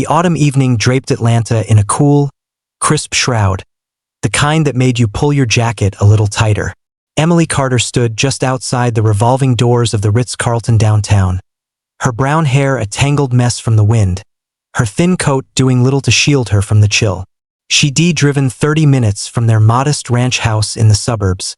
The autumn evening draped Atlanta in a cool, crisp shroud, the kind that made you pull your jacket a little tighter. Emily Carter stood just outside the revolving doors of the Ritz-Carlton downtown, her brown hair a tangled mess from the wind, her thin coat doing little to shield her from the chill. She'd driven 30 minutes from their modest ranch house in the suburbs.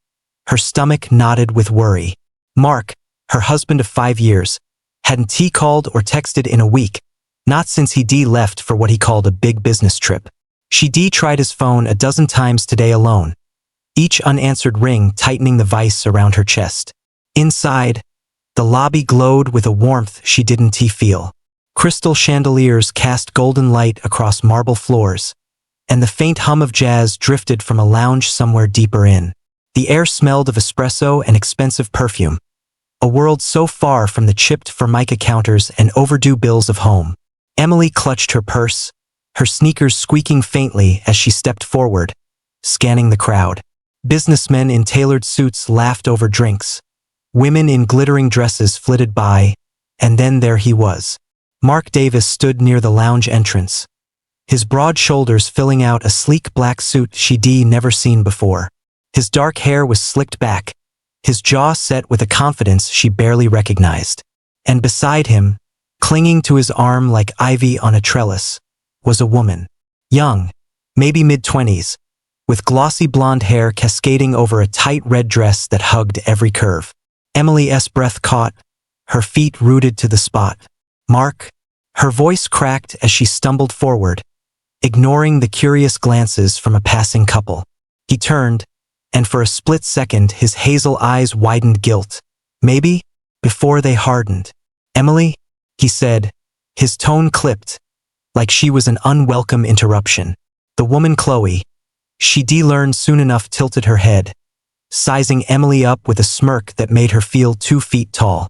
Her stomach knotted with worry. Mark, her husband of 5 years, hadn't he called or texted in a week, not since he'd left for what he called a big business trip. She'd tried his phone a dozen times today alone, each unanswered ring tightening the vice around her chest. Inside, the lobby glowed with a warmth she didn't feel. Crystal chandeliers cast golden light across marble floors, and the faint hum of jazz drifted from a lounge somewhere deeper in. The air smelled of espresso and expensive perfume, a world so far from the chipped formica counters and overdue bills of home. Emily clutched her purse, her sneakers squeaking faintly as she stepped forward, scanning the crowd. Businessmen in tailored suits laughed over drinks. Women in glittering dresses flitted by, and then there he was. Mark Davis stood near the lounge entrance, his broad shoulders filling out a sleek black suit she'd never seen before. His dark hair was slicked back, his jaw set with a confidence she barely recognized. And beside him, clinging to his arm like ivy on a trellis, was a woman. Young, maybe mid-20s, with glossy blonde hair cascading over a tight red dress that hugged every curve. Emily's breath caught, her feet rooted to the spot. Mark? Her voice cracked as she stumbled forward, ignoring the curious glances from a passing couple. He turned, and for a split second his hazel eyes widened guilt, maybe, before they hardened. "Emily?" he said, his tone clipped, like she was an unwelcome interruption. The woman Chloe, she'd learned soon enough, tilted her head, sizing Emily up with a smirk that made her feel 2 feet tall.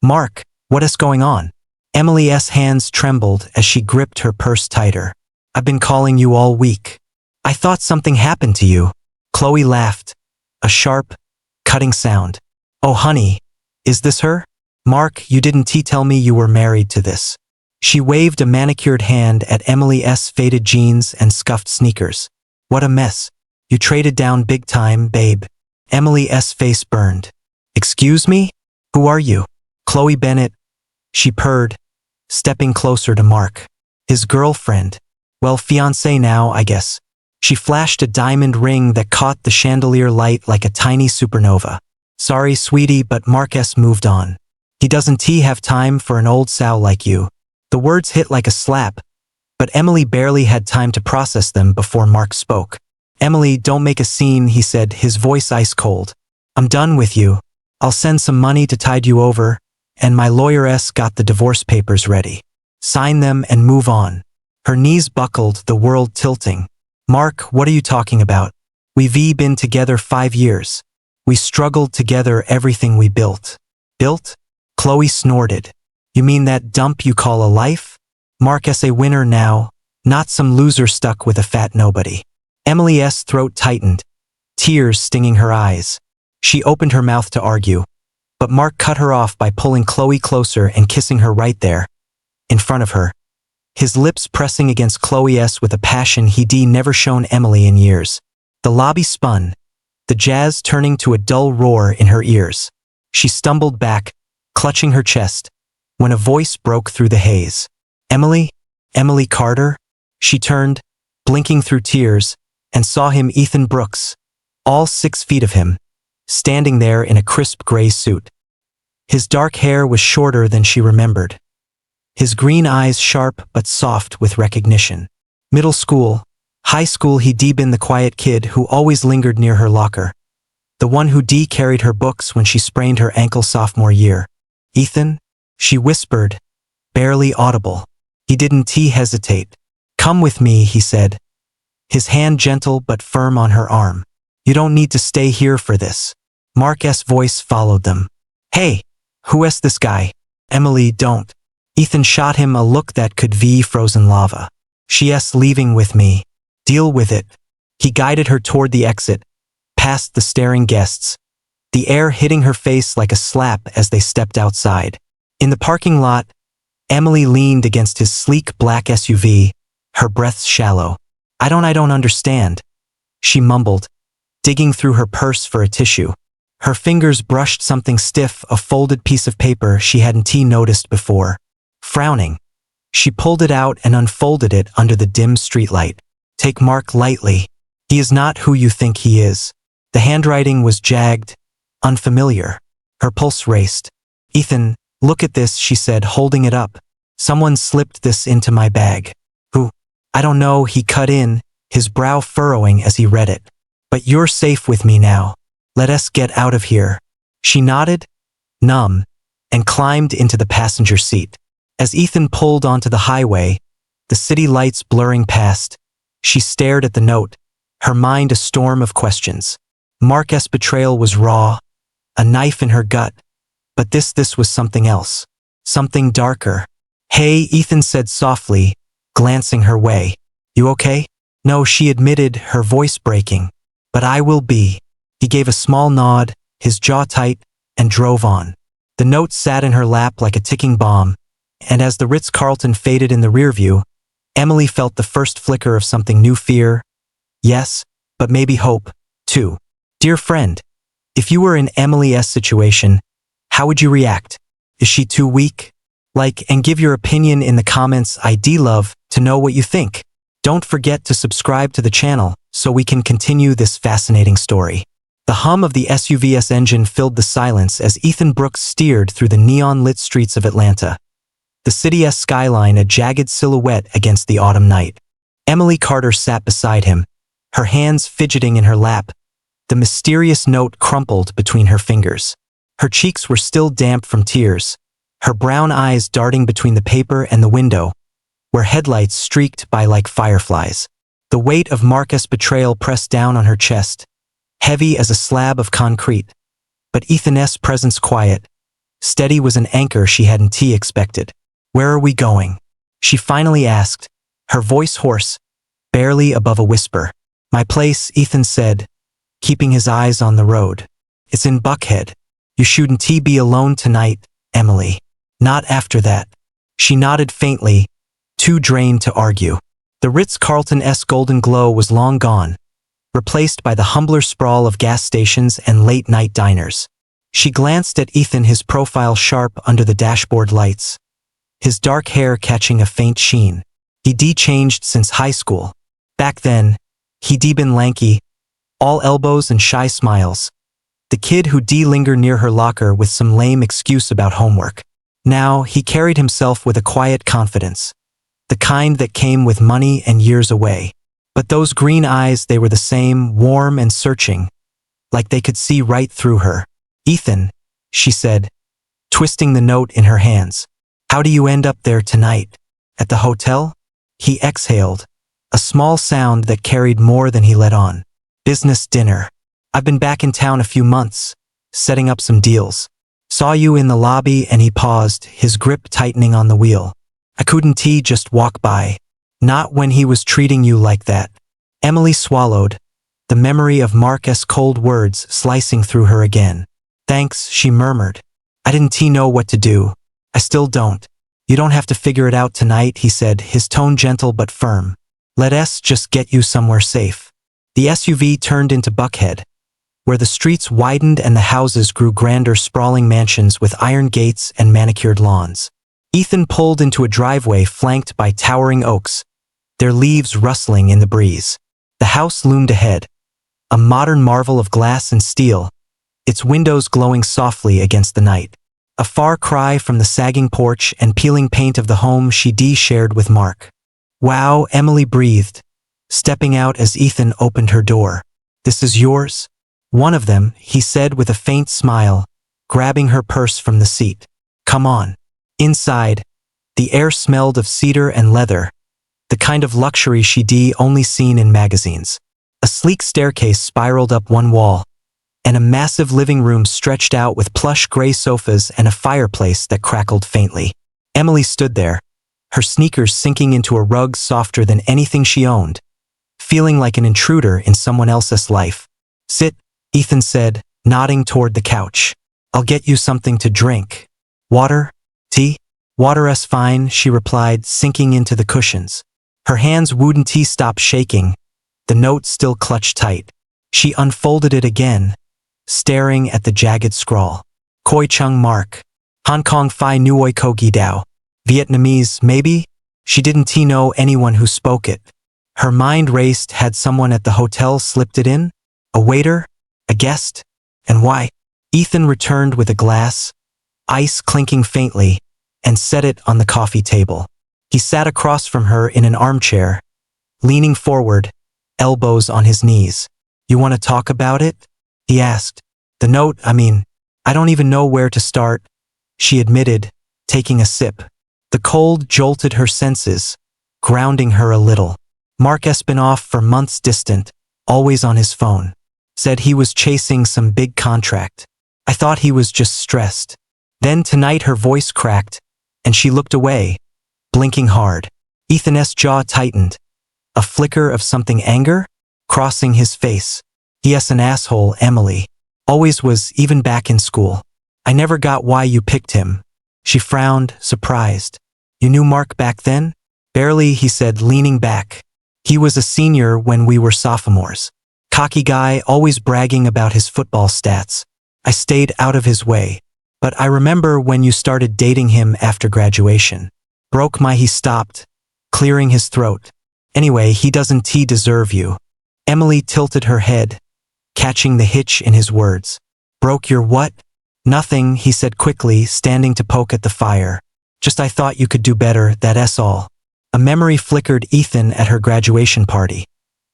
"Mark, what is going on?" Emily's hands trembled as she gripped her purse tighter. "I've been calling you all week. I thought something happened to you." Chloe laughed, a sharp, cutting sound. "Oh honey, is this her?" "Mark, you didn't tell me you were married to this." She waved a manicured hand at Emily's faded jeans and scuffed sneakers. "What a mess. You traded down big time, babe." Emily's face burned. "Excuse me? Who are you?" "Chloe Bennett," she purred, stepping closer to Mark. "His girlfriend. Well, fiancé now, I guess." She flashed a diamond ring that caught the chandelier light like a tiny supernova. "Sorry, sweetie, but Mark's moved on. He doesn't have time for an old sow like you." The words hit like a slap, but Emily barely had time to process them before Mark spoke. "Emily, don't make a scene," he said, his voice ice cold. "I'm done with you. I'll send some money to tide you over, and my lawyeress got the divorce papers ready. Sign them and move on." Her knees buckled, the world tilting. "Mark, what are you talking about? We've been together 5 years. We struggled together, everything we built." "Built?" Chloe snorted. "You mean that dump you call a life?" "Mark's a winner now, not some loser stuck with a fat nobody." Emily's throat tightened, tears stinging her eyes. She opened her mouth to argue, but Mark cut her off by pulling Chloe closer and kissing her right there, in front of her, his lips pressing against Chloe's with a passion he'd never shown Emily in years. The lobby spun, the jazz turning to a dull roar in her ears. She stumbled back, clutching her chest, when a voice broke through the haze. "Emily? Emily Carter?" She turned, blinking through tears, and saw him, Ethan Brooks, all 6 feet of him, standing there in a crisp gray suit. His dark hair was shorter than she remembered, his green eyes sharp but soft with recognition. Middle school, high school, he'd been the quiet kid who always lingered near her locker, the one who carried her books when she sprained her ankle sophomore year. "Ethan?" she whispered, barely audible. He didn't hesitate. "Come with me," he said, his hand gentle but firm on her arm. "You don't need to stay here for this." Mark's voice followed them. "Hey, who's this guy?" "Emily, don't." Ethan shot him a look that could be frozen lava. "She's leaving with me. Deal with it." He guided her toward the exit, past the staring guests, the air hitting her face like a slap as they stepped outside. In the parking lot, Emily leaned against his sleek black SUV, her breath shallow. I don't understand, she mumbled, digging through her purse for a tissue. Her fingers brushed something stiff, a folded piece of paper she hadn't noticed before. Frowning, she pulled it out and unfolded it under the dim streetlight. Take Mark lightly. He is not who you think he is. The handwriting was jagged, unfamiliar. Her pulse raced. Ethan, look at this, she said, holding it up. Someone slipped this into my bag. Who? I don't know, he cut in, his brow furrowing as he read it. But you're safe with me now. Let us get out of here. She nodded, numb, and climbed into the passenger seat. As Ethan pulled onto the highway, the city lights blurring past, she stared at the note, her mind a storm of questions. Mark's betrayal was raw, a knife in her gut, but this was something else, something darker. Hey, Ethan said softly, glancing her way. You okay? No, she admitted, her voice breaking. But I will be. He gave a small nod, his jaw tight, and drove on. The note sat in her lap like a ticking bomb, and as the Ritz-Carlton faded in the rear view, Emily felt the first flicker of something new. Fear, yes, but maybe hope, too. Dear friend, if you were in Emily's situation, how would you react? Is she too weak? Like and give your opinion in the comments. I'd love to know what you think. Don't forget to subscribe to the channel so we can continue this fascinating story. The hum of the SUV's engine filled the silence as Ethan Brooks steered through the neon-lit streets of Atlanta. The city's skyline a jagged silhouette against the autumn night. Emily Carter sat beside him, her hands fidgeting in her lap, the mysterious note crumpled between her fingers. Her cheeks were still damp from tears, her brown eyes darting between the paper and the window, where headlights streaked by like fireflies. The weight of Mark's betrayal pressed down on her chest, heavy as a slab of concrete. But Ethan's presence quiet, steady was an anchor she hadn't expected. Where are we going? She finally asked, her voice hoarse, barely above a whisper. My place, Ethan said, keeping his eyes on the road. It's in Buckhead. You shouldn't be alone tonight, Emily. Not after that. She nodded faintly, too drained to argue. The Ritz-Carlton's golden glow was long gone, replaced by the humbler sprawl of gas stations and late-night diners. She glanced at Ethan, his profile sharp under the dashboard lights, his dark hair catching a faint sheen. He'd changed since high school. Back then, he'd been lanky, all elbows and shy smiles. The kid who'd linger near her locker with some lame excuse about homework. Now, he carried himself with a quiet confidence, the kind that came with money and years away. But those green eyes, they were the same, warm and searching, like they could see right through her. Ethan, she said, twisting the note in her hands. How do you end up there tonight? At the hotel? He exhaled, a small sound that carried more than he let on. Business dinner. I've been back in town a few months, setting up some deals. Saw you in the lobby. And he paused, his grip tightening on the wheel. I couldn't just walk by. Not when he was treating you like that. Emily swallowed, the memory of Mark's cold words slicing through her again. Thanks, she murmured. I didn't know what to do. I still don't. You don't have to figure it out tonight, he said, his tone gentle but firm. Let us just get you somewhere safe. The SUV turned into Buckhead, where the streets widened and the houses grew grander, sprawling mansions with iron gates and manicured lawns. Ethan pulled into a driveway flanked by towering oaks, their leaves rustling in the breeze. The house loomed ahead, a modern marvel of glass and steel, its windows glowing softly against the night. A far cry from the sagging porch and peeling paint of the home she'd shared with Mark. Wow, Emily breathed, stepping out as Ethan opened her door. This is yours? One of them, he said with a faint smile, grabbing her purse from the seat. Come on. Inside, the air smelled of cedar and leather, the kind of luxury she'd only seen in magazines. A sleek staircase spiraled up one wall, and a massive living room stretched out with plush gray sofas and a fireplace that crackled faintly. Emily stood there, her sneakers sinking into a rug softer than anything she owned, feeling like an intruder in someone else's life. Sit, Ethan said, nodding toward the couch. I'll get you something to drink. Water? Tea? Water fine, she replied, sinking into the cushions. Her hands wouldn't stop shaking, the note still clutched tight. She unfolded it again, staring at the jagged scrawl. Koi Chung Mark. Hong Kong Phi Nuoi Ko Gi Dao. Vietnamese, maybe? She didn't know anyone who spoke it. Her mind raced. Had someone at the hotel slipped it in? A waiter? A guest? And why? Ethan returned with a glass, ice clinking faintly, and set it on the coffee table. He sat across from her in an armchair, leaning forward, elbows on his knees. You want to talk about it? He asked. The note, I don't even know where to start, she admitted, taking a sip. The cold jolted her senses, grounding her a little. Mark's been off for months, distant, always on his phone. Said he was chasing some big contract. I thought he was just stressed. Then tonight her voice cracked, and she looked away, blinking hard. Ethan's jaw tightened. A flicker of something anger crossing his face. Yes, an asshole, Emily. Always was, even back in school. I never got why you picked him. She frowned, surprised. You knew Mark back then? Barely, he said, leaning back. He was a senior when we were sophomores. Cocky guy, always bragging about his football stats. I stayed out of his way. But I remember when you started dating him after graduation. He stopped, clearing his throat. Anyway, he doesn't deserve you. Emily tilted her head, catching the hitch in his words. Broke your what? Nothing, he said quickly, standing to poke at the fire. Just I thought you could do better, that's all. A memory flickered. Ethan at her graduation party,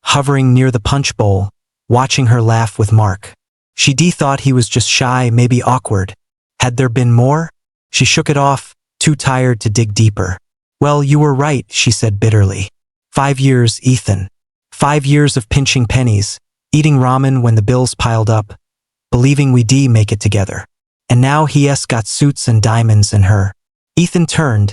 hovering near the punch bowl, watching her laugh with Mark. She thought he was just shy, maybe awkward. Had there been more? She shook it off, too tired to dig deeper. Well, you were right, she said bitterly. 5 years, Ethan. 5 years of pinching pennies, eating ramen when the bills piled up, believing we'd make it together. And now he's got suits and diamonds and her. Ethan turned,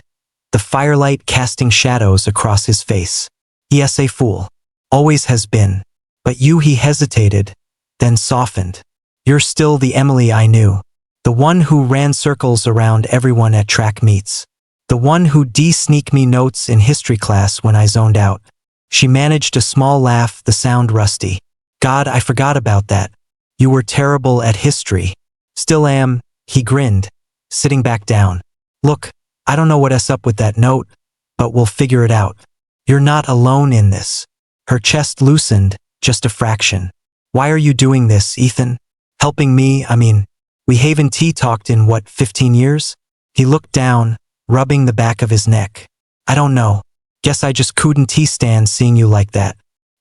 the firelight casting shadows across his face. He's a fool. Always has been. But you, he hesitated, then softened. You're still the Emily I knew. The one who ran circles around everyone at track meets. The one who sneak me notes in history class when I zoned out. She managed a small laugh, the sound rusty. God, I forgot about that. You were terrible at history. Still am, he grinned, sitting back down. Look, I don't know what's up with that note, but we'll figure it out. You're not alone in this. Her chest loosened, just a fraction. Why are you doing this, Ethan? Helping me, we haven't talked in 15 years? He looked down, rubbing the back of his neck. I don't know. Guess I just couldn't stand seeing you like that.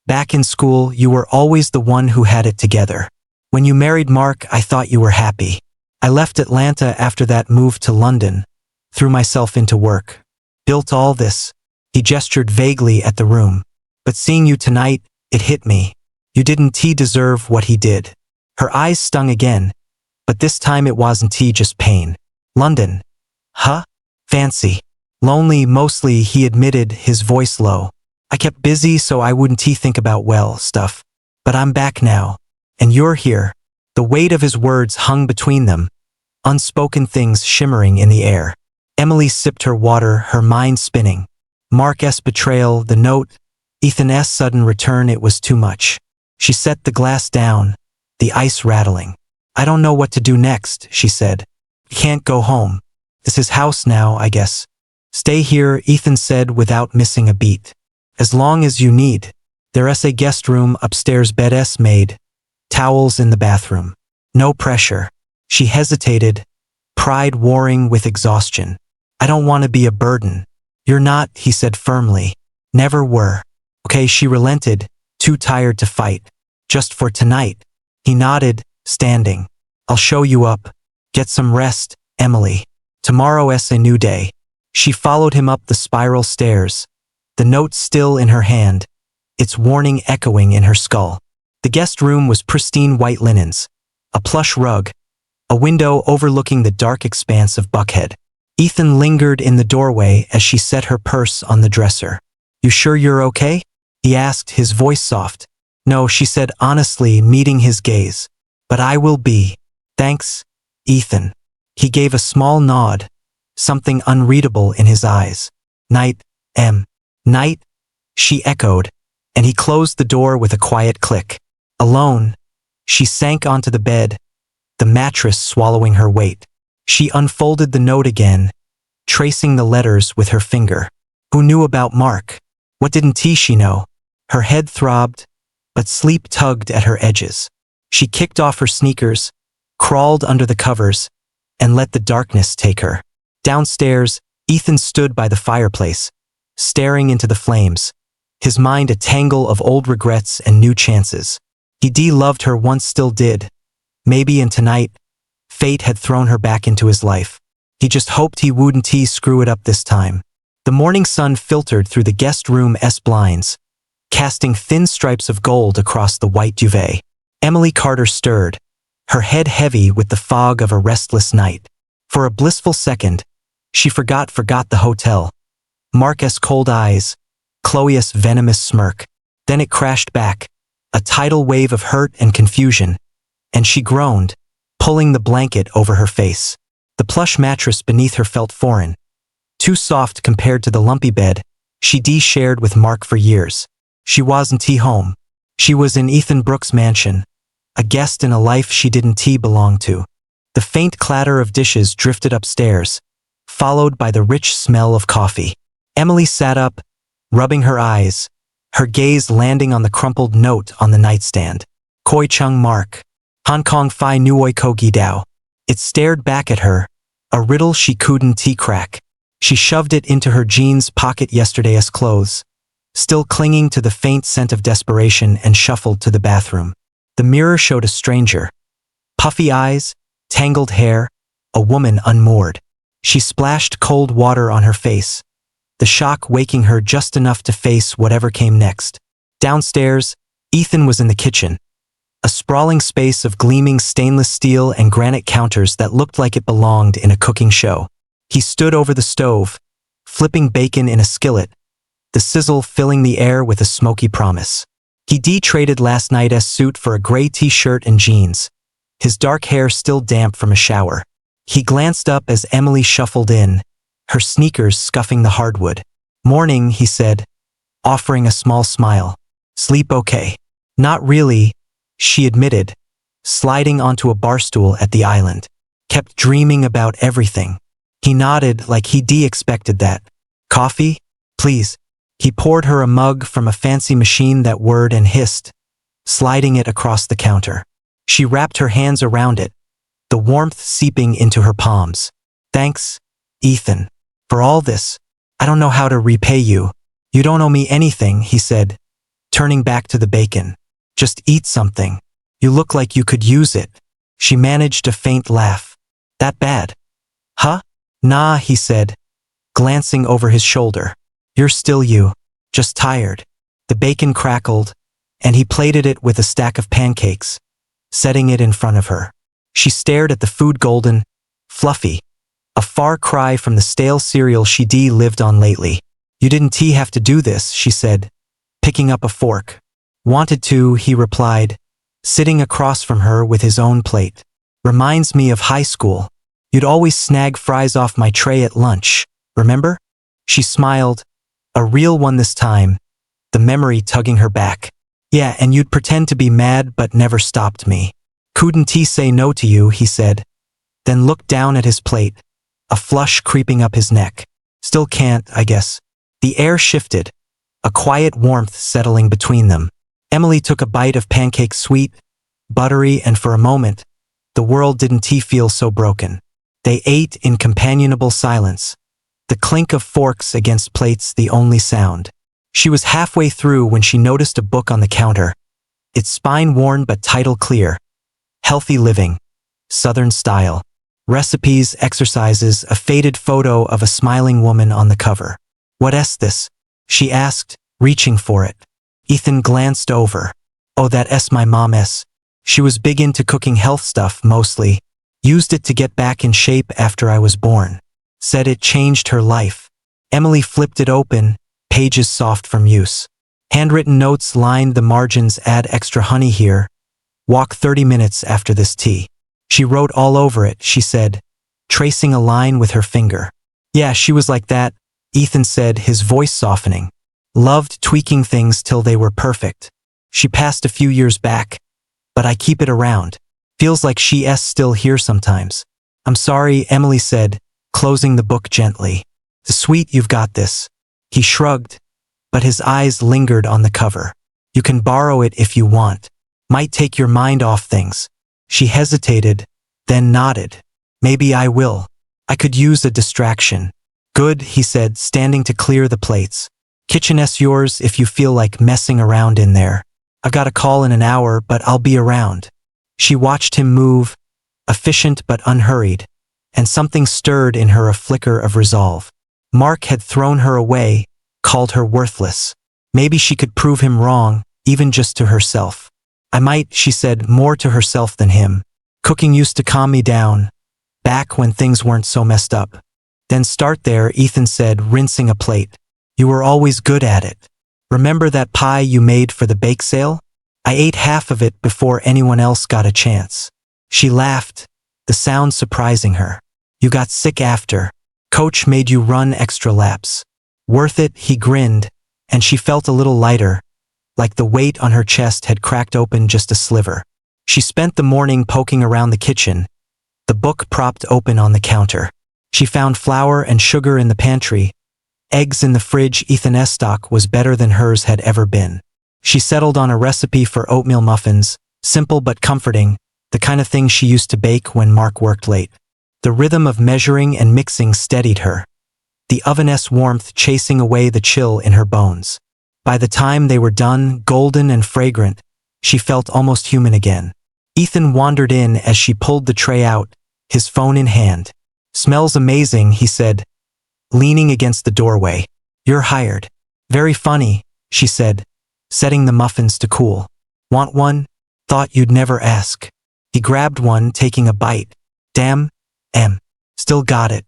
Back in school, you were always the one who had it together. When you married Mark, I thought you were happy. I left Atlanta after that, moved to London, threw myself into work, built all this. He gestured vaguely at the room. But seeing you tonight, it hit me. You didn't deserve what he did. Her eyes stung again, but this time it wasn't just pain. London. Huh? Fancy. Lonely mostly, he admitted, his voice low. I kept busy so I wouldn't think about stuff. But I'm back now. And you're here. The weight of his words hung between them, unspoken things shimmering in the air. Emily sipped her water, her mind spinning. Mark's betrayal, the note, Ethan's sudden return, it was too much. She set the glass down, the ice rattling. I don't know what to do next, she said. We can't go home. This is house now, I guess. Stay here, Ethan said without missing a beat. As long as you need. There's a guest room upstairs, bed's made. Towels in the bathroom. No pressure. She hesitated, pride warring with exhaustion. I don't want to be a burden. You're not, he said firmly. Never were. Okay, she relented, too tired to fight. Just for tonight. He nodded, standing. I'll show you up. Get some rest, Emily. Tomorrow's a new day. She followed him up the spiral stairs, the note still in her hand, its warning echoing in her skull. The guest room was pristine white linens, a plush rug, a window overlooking the dark expanse of Buckhead. Ethan lingered in the doorway as she set her purse on the dresser. You sure you're okay? He asked, his voice soft. No, she said honestly, meeting his gaze. But I will be. Thanks, Ethan. He gave a small nod, something unreadable in his eyes. Night, M. Night, she echoed, and he closed the door with a quiet click. Alone, she sank onto the bed, the mattress swallowing her weight. She unfolded the note again, tracing the letters with her finger. Who knew about Mark? What didn't she know? Her head throbbed, but sleep tugged at her edges. She kicked off her sneakers, crawled under the covers, and let the darkness take her. Downstairs, Ethan stood by the fireplace, staring into the flames, his mind a tangle of old regrets and new chances. He loved her once, still did. Maybe, and tonight, fate had thrown her back into his life. He just hoped he wouldn't screw it up this time. The morning sun filtered through the guest room's blinds, casting thin stripes of gold across the white duvet. Emily Carter stirred, her head heavy with the fog of a restless night. For a blissful second, she forgot the hotel, Mark's cold eyes, Chloe's venomous smirk. Then it crashed back, a tidal wave of hurt and confusion, and she groaned, pulling the blanket over her face. The plush mattress beneath her felt foreign, too soft compared to the lumpy bed she'd shared with Mark for years. She wasn't home. She was in Ethan Brooks' mansion, a guest in a life she didn't belong to. The faint clatter of dishes drifted upstairs, followed by the rich smell of coffee. Emily sat up, rubbing her eyes, her gaze landing on the crumpled note on the nightstand. Koi Chung Mark. Hong Kong Phi Nuoi Ko Gi Dao. It stared back at her, a riddle she couldn't crack. She shoved it into her jeans pocket yesterday's clothes, still clinging to the faint scent of desperation, and shuffled to the bathroom. The mirror showed a stranger. Puffy eyes, tangled hair, a woman unmoored. She splashed cold water on her face, the shock waking her just enough to face whatever came next. Downstairs, Ethan was in the kitchen, a sprawling space of gleaming stainless steel and granite counters that looked like it belonged in a cooking show. He stood over the stove, flipping bacon in a skillet, the sizzle filling the air with a smoky promise. He traded last night's suit for a gray t-shirt and jeans, his dark hair still damp from a shower. He glanced up as Emily shuffled in, her sneakers scuffing the hardwood. "Morning," he said, offering a small smile. "Sleep okay?" "Not really," she admitted, sliding onto a barstool at the island. "Kept dreaming about everything." He nodded like he'd expected that. "Coffee? Please." He poured her a mug from a fancy machine that whirred and hissed, sliding it across the counter. She wrapped her hands around it, the warmth seeping into her palms. "Thanks, Ethan, for all this. I don't know how to repay you." "You don't owe me anything," he said, turning back to the bacon. "Just eat something. You look like you could use it." She managed a faint laugh. "That bad?" "Huh?" "Nah," he said, glancing over his shoulder. "You're still you, just tired." The bacon crackled, and he plated it with a stack of pancakes, setting it in front of her. She stared at the food, golden, fluffy, a far cry from the stale cereal she'd lived on lately. "You didn't have to do this," she said, picking up a fork. "Wanted to," he replied, sitting across from her with his own plate. "Reminds me of high school. You'd always snag fries off my tray at lunch, remember?" She smiled, a real one this time, the memory tugging her back. "Yeah, and you'd pretend to be mad but never stopped me." "Couldn't say no to you," he said, then looked down at his plate, a flush creeping up his neck. "Still can't, I guess." The air shifted, a quiet warmth settling between them. Emily took a bite of pancake, sweet, buttery, and for a moment, the world didn't feel so broken. They ate in companionable silence, the clink of forks against plates the only sound. She was halfway through when she noticed a book on the counter, its spine worn but title clear. Healthy Living, Southern Style. Recipes, exercises, a faded photo of a smiling woman on the cover. "What's this?" she asked, reaching for it. Ethan glanced over. "Oh, that's my mom's. She was big into cooking, health stuff mostly. Used it to get back in shape after I was born. Said it changed her life." Emily flipped it open, pages soft from use. Handwritten notes lined the margins. "Add extra honey here. Walk 30 minutes after this tea." She wrote all over it, she said, tracing a line with her finger. Yeah, she was like that, Ethan said, his voice softening. Loved tweaking things till they were perfect. She passed a few years back, but I keep it around. Feels like she's still here sometimes. I'm sorry, Emily said, closing the book gently. The sweet, you've got this. He shrugged, but his eyes lingered on the cover. You can borrow it if you want. Might take your mind off things. She hesitated, then nodded. Maybe I will. I could use a distraction. Good, he said, standing to clear the plates. Kitchen's yours if you feel like messing around in there. I've got a call in an hour, but I'll be around. She watched him move, efficient but unhurried, and something stirred in her, a flicker of resolve. Mark had thrown her away, called her worthless. Maybe she could prove him wrong, even just to herself. I might, she said, more to herself than him. Cooking used to calm me down, back when things weren't so messed up. Then start there, Ethan said, rinsing a plate. You were always good at it. Remember that pie you made for the bake sale? I ate half of it before anyone else got a chance. She laughed, the sound surprising her. You got sick after. Coach made you run extra laps. Worth it, he grinned, and she felt a little lighter, like the weight on her chest had cracked open just a sliver. She spent the morning poking around the kitchen, the book propped open on the counter. She found flour and sugar in the pantry, eggs in the fridge. Ethan's stock was better than hers had ever been. She settled on a recipe for oatmeal muffins, simple but comforting, the kind of thing she used to bake when Mark worked late. The rhythm of measuring and mixing steadied her, the oven's warmth chasing away the chill in her bones. By the time they were done, golden and fragrant, she felt almost human again. Ethan wandered in as she pulled the tray out, his phone in hand. Smells amazing, he said, leaning against the doorway. You're hired. Very funny, she said, setting the muffins to cool. Want one? Thought you'd never ask. He grabbed one, taking a bite. Damn, still got it.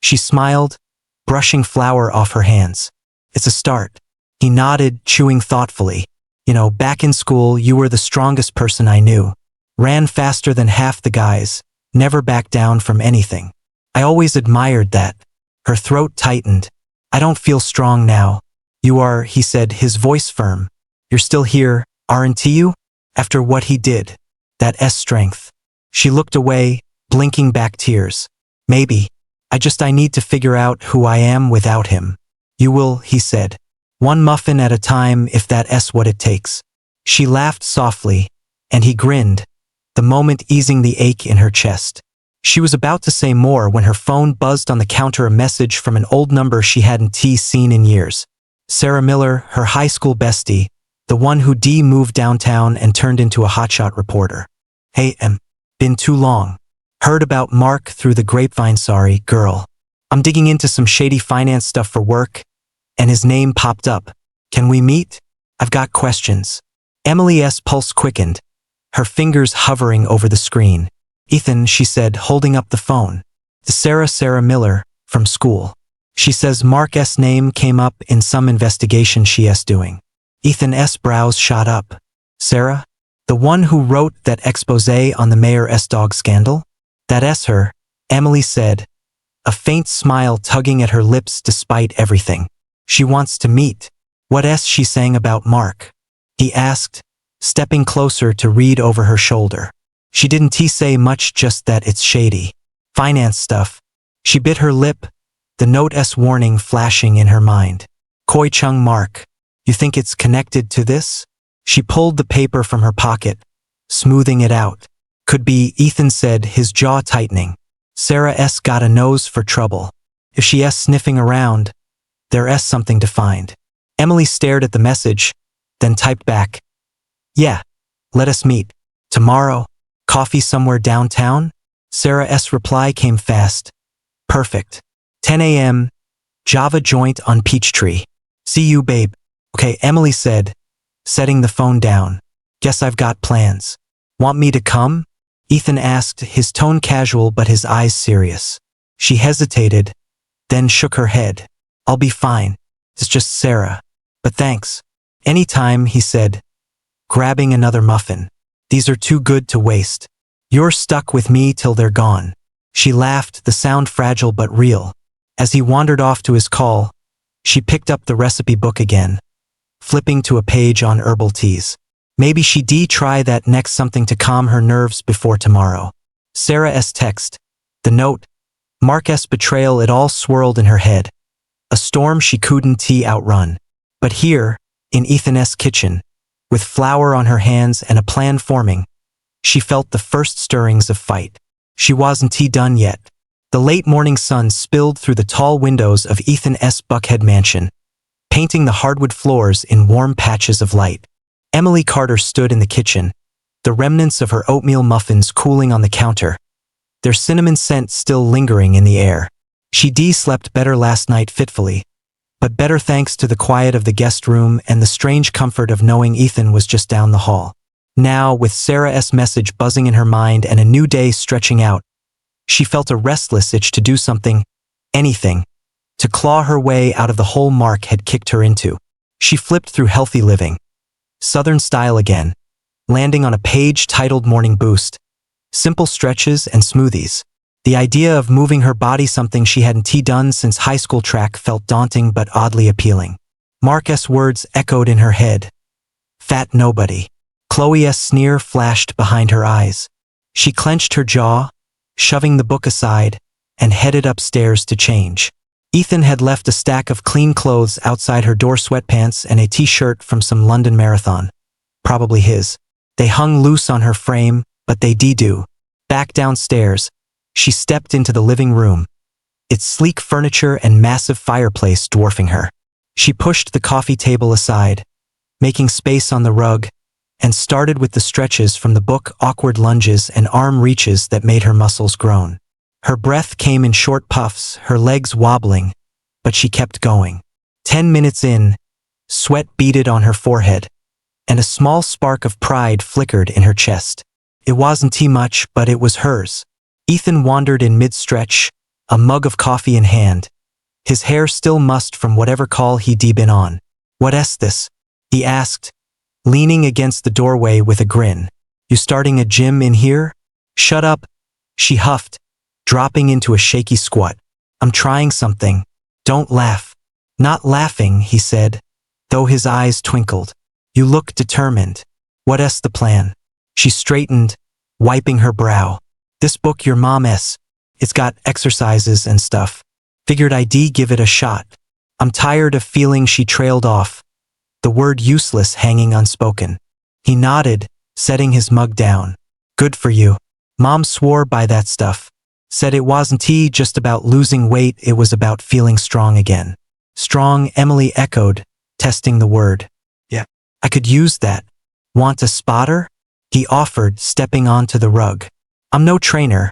She smiled, brushing flour off her hands. It's a start. He nodded, chewing thoughtfully. You know, back in school, you were the strongest person I knew. Ran faster than half the guys, never backed down from anything. I always admired that. Her throat tightened. I don't feel strong now. You are, he said, his voice firm. You're still here, aren't you? After what he did. That strength. She looked away, blinking back tears. Maybe. I need to figure out who I am without him. You will, he said. One muffin at a time if that's what it takes. She laughed softly, and he grinned, the moment easing the ache in her chest. She was about to say more when her phone buzzed on the counter, a message from an old number she hadn't seen in years. Sarah Miller, her high school bestie, the one who moved downtown and turned into a hotshot reporter. Hey, been too long. Heard about Mark through the grapevine. Sorry, girl. I'm digging into some shady finance stuff for work, and his name popped up. Can we meet? I've got questions. Emily's pulse quickened, her fingers hovering over the screen. Ethan, she said, holding up the phone. The Sarah Miller, from school. She says Mark's name came up in some investigation she's doing. Ethan's brows shot up. Sarah? The one who wrote that expose on the mayor's dog scandal? That's her, Emily said, a faint smile tugging at her lips despite everything. She wants to meet. What's she saying about Mark? He asked, stepping closer to read over her shoulder. She didn't say much, just that it's shady. Finance stuff. She bit her lip, the note's warning flashing in her mind. Koi Chung Mark. You think it's connected to this? She pulled the paper from her pocket, smoothing it out. Could be, Ethan said, his jaw tightening. Sarah's got a nose for trouble. If she's sniffing around, there's something to find. Emily stared at the message, then typed back. Yeah, let us meet. Tomorrow. Coffee somewhere downtown? Sarah's reply came fast. Perfect. 10 a.m. Java joint on Peachtree. See you, babe. Okay, Emily said, setting the phone down. Guess I've got plans. Want me to come? Ethan asked, his tone casual but his eyes serious. She hesitated, then shook her head. I'll be fine. It's just Sarah. But thanks. Anytime, he said, grabbing another muffin. These are too good to waste. You're stuck with me till they're gone. She laughed, the sound fragile but real. As he wandered off to his call, she picked up the recipe book again, flipping to a page on herbal teas. Maybe she'd try that next, something to calm her nerves before tomorrow. Sarah's text, the note, Mark's betrayal, it all swirled in her head. A storm she couldn't outrun. But here, in Ethan's kitchen, with flour on her hands and a plan forming, she felt the first stirrings of fight. She wasn't done yet. The late morning sun spilled through the tall windows of Ethan's Buckhead mansion, painting the hardwood floors in warm patches of light. Emily Carter stood in the kitchen, the remnants of her oatmeal muffins cooling on the counter, their cinnamon scent still lingering in the air. She slept better last night fitfully, but better thanks to the quiet of the guest room and the strange comfort of knowing Ethan was just down the hall. Now, with Sarah's message buzzing in her mind and a new day stretching out, she felt a restless itch to do something, anything, to claw her way out of the hole Mark had kicked her into. She flipped through Healthy Living, Southern Style again, landing on a page titled Morning Boost, Simple Stretches and Smoothies. The idea of moving her body, something she hadn't done since high school track, felt daunting but oddly appealing. Mark's words echoed in her head. Fat nobody. Chloe's sneer flashed behind her eyes. She clenched her jaw, shoving the book aside, and headed upstairs to change. Ethan had left a stack of clean clothes outside her door, sweatpants and a t-shirt from some London marathon. Probably his. They hung loose on her frame, but they do. Back downstairs, she stepped into the living room, its sleek furniture and massive fireplace dwarfing her. She pushed the coffee table aside, making space on the rug, and started with the stretches from the book, awkward lunges and arm reaches that made her muscles groan. Her breath came in short puffs, her legs wobbling, but she kept going. 10 minutes in, sweat beaded on her forehead, and a small spark of pride flickered in her chest. It wasn't much, but it was hers. Ethan wandered in mid-stretch, a mug of coffee in hand, his hair still mussed from whatever call he'd been on. "What's this?" he asked, leaning against the doorway with a grin. "You starting a gym in here?" "Shut up," she huffed, dropping into a shaky squat. "I'm trying something. Don't laugh." "Not laughing," he said, though his eyes twinkled. "You look determined. What's the plan?" She straightened, wiping her brow. "This book your mom's. It's got exercises and stuff. Figured I'd give it a shot. I'm tired of feeling," she trailed off, the word useless hanging unspoken. He nodded, setting his mug down. "Good for you. Mom swore by that stuff. Said it wasn't just about losing weight, it was about feeling strong again." "Strong," Emily echoed, testing the word. "Yeah, I could use that. Want a spotter?" he offered, stepping onto the rug. "I'm no trainer,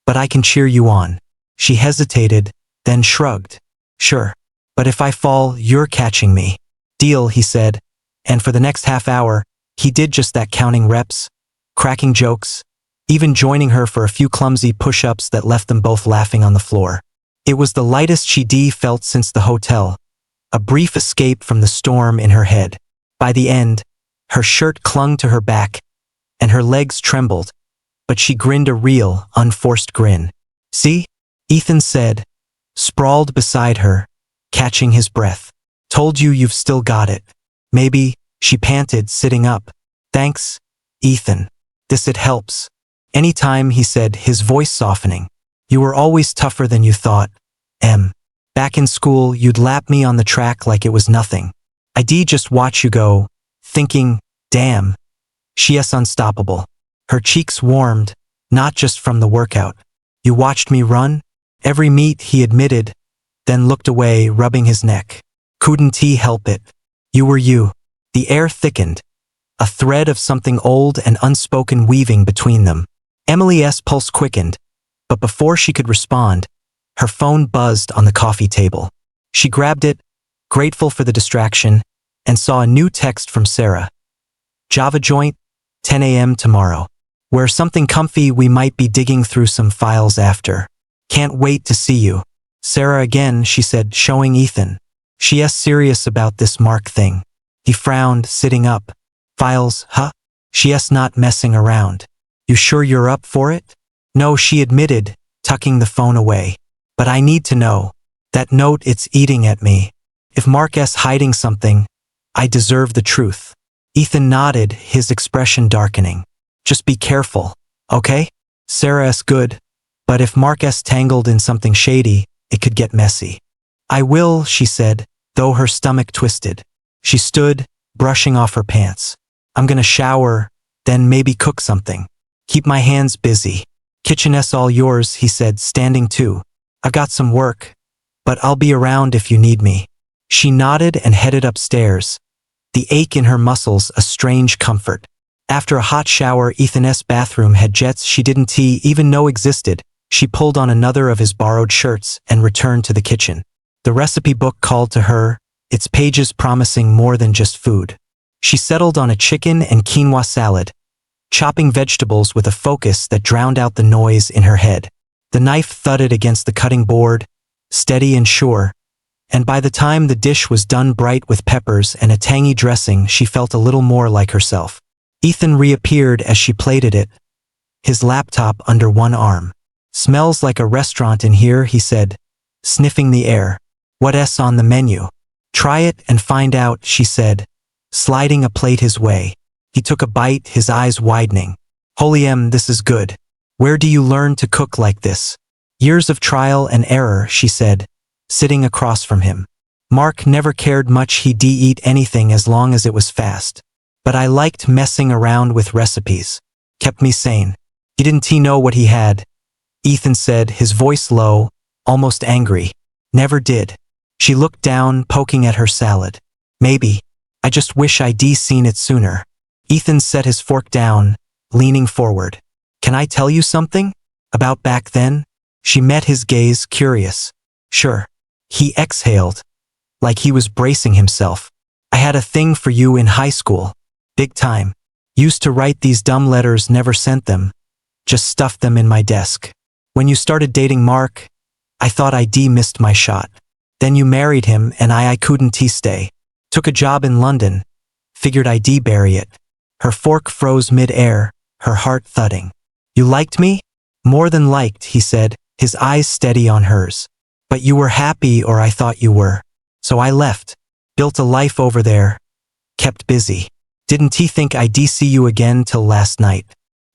but I can cheer you on." She hesitated, then shrugged. "Sure, but if I fall, you're catching me." "Deal," he said, and for the next half hour, he did just that, counting reps, cracking jokes, even joining her for a few clumsy push-ups that left them both laughing on the floor. It was the lightest she'd felt since the hotel, a brief escape from the storm in her head. By the end, her shirt clung to her back, and her legs trembled, but she grinned a real, unforced grin. "See?" Ethan said, sprawled beside her, catching his breath. "Told you you've still got it." "Maybe," she panted, sitting up. "Thanks, Ethan. It helps." "Anytime," he said, his voice softening. "You were always tougher than you thought, Em. Back in school, you'd lap me on the track like it was nothing. I'd just watch you go, thinking, damn, she's unstoppable." Her cheeks warmed, not just from the workout. "You watched me run?" "Every meet," he admitted, then looked away, rubbing his neck. "Couldn't help it. You were you." The air thickened, a thread of something old and unspoken weaving between them. Emily's pulse quickened, but before she could respond, her phone buzzed on the coffee table. She grabbed it, grateful for the distraction, and saw a new text from Sarah. "Java joint, 10 a.m. tomorrow. Wear something comfy, we might be digging through some files after. Can't wait to see you." "Sarah again," she said, showing Ethan. "She's serious about this Mark thing." He frowned, sitting up. "Files, huh? She's not messing around." "You sure you're up for it?" "No," she admitted, tucking the phone away. "But I need to know." That note, it's eating at me. If Mark S. hiding something, I deserve the truth. Ethan nodded, his expression darkening. Just be careful, okay? Sarah S. good. But if Mark S. tangled in something shady, it could get messy. I will, she said, though her stomach twisted. She stood, brushing off her pants. I'm gonna shower, then maybe cook something. Keep my hands busy. Kitchen S. all yours, he said, standing too. I've got some work, but I'll be around if you need me. She nodded and headed upstairs, the ache in her muscles a strange comfort. After a hot shower, Ethan's bathroom had jets she didn't even know existed. She pulled on another of his borrowed shirts and returned to the kitchen. The recipe book called to her, its pages promising more than just food. She settled on a chicken and quinoa salad, chopping vegetables with a focus that drowned out the noise in her head. The knife thudded against the cutting board, steady and sure, and by the time the dish was done bright with peppers and a tangy dressing, she felt a little more like herself. Ethan reappeared as she plated it, his laptop under one arm. Smells like a restaurant in here, he said, sniffing the air. What's on the menu? Try it and find out, she said, sliding a plate his way. He took a bite, his eyes widening. Holy this is good. Where do you learn to cook like this? Years of trial and error, she said, sitting across from him. Mark never cared much, he'd eat anything as long as it was fast. But I liked messing around with recipes. Kept me sane. He didn't know what he had, Ethan said, his voice low, almost angry. Never did. She looked down, poking at her salad. Maybe. I just wish I'd seen it sooner. Ethan set his fork down, leaning forward. Can I tell you something? About back then? She met his gaze, curious. Sure. He exhaled, like he was bracing himself. I had a thing for you in high school. Big time. Used to write these dumb letters, never sent them. Just stuffed them in my desk. When you started dating Mark, I thought I'd missed my shot. Then you married him and I couldn't stay. Took a job in London. Figured I'd bury it. Her fork froze mid-air, her heart thudding. You liked me? More than liked, he said, his eyes steady on hers. But you were happy, or I thought you were. So I left. Built a life over there. Kept busy. Didn't think I'd see you again till last night.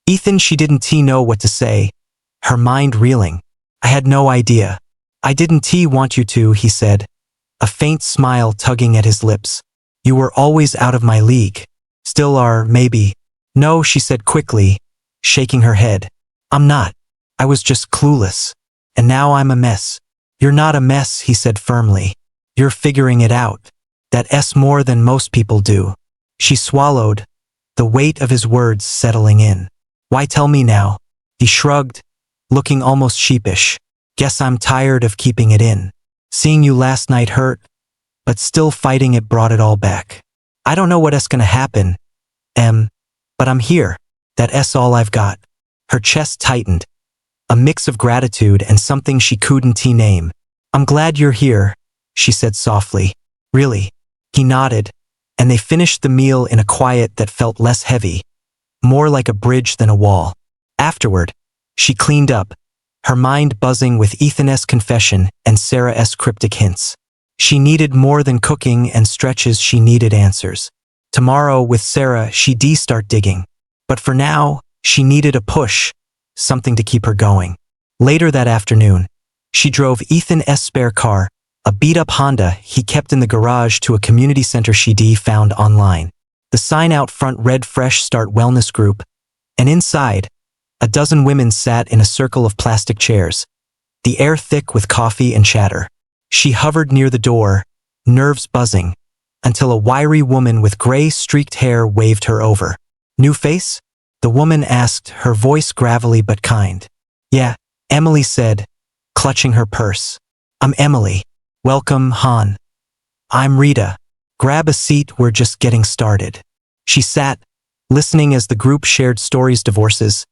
Ethan, she didn't know what to say. Her mind reeling. I had no idea. I didn't want you to, he said, a faint smile tugging at his lips. You were always out of my league. Still are, maybe. No, she said quickly, shaking her head. I'm not. I was just clueless. And now I'm a mess. You're not a mess, he said firmly. You're figuring it out. That's more than most people do. She swallowed, the weight of his words settling in. Why tell me now? He shrugged, looking almost sheepish. Guess I'm tired of keeping it in. Seeing you last night hurt, but still fighting it brought it all back. I don't know what's gonna happen, but I'm here. That's all I've got. Her chest tightened, a mix of gratitude and something she couldn't name. I'm glad you're here, she said softly. Really? He nodded, and they finished the meal in a quiet that felt less heavy, more like a bridge than a wall. Afterward, she cleaned up, her mind buzzing with Ethan's confession and Sarah's cryptic hints. She needed more than cooking and stretches, she needed answers. Tomorrow, with Sarah, she'd start digging. But for now, she needed a push, something to keep her going. Later that afternoon, she drove Ethan's spare car, a beat-up Honda he kept in the garage, to a community center she'd found online. The sign out front read Fresh Start Wellness Group, and inside, a dozen women sat in a circle of plastic chairs, the air thick with coffee and chatter. She hovered near the door, nerves buzzing, until a wiry woman with gray-streaked hair waved her over. New face? The woman asked, her voice gravelly but kind. Yeah, Emily said, clutching her purse. I'm Emily. Welcome, Han. I'm Rita. Grab a seat, we're just getting started. She sat, listening as the group shared stories, divorces,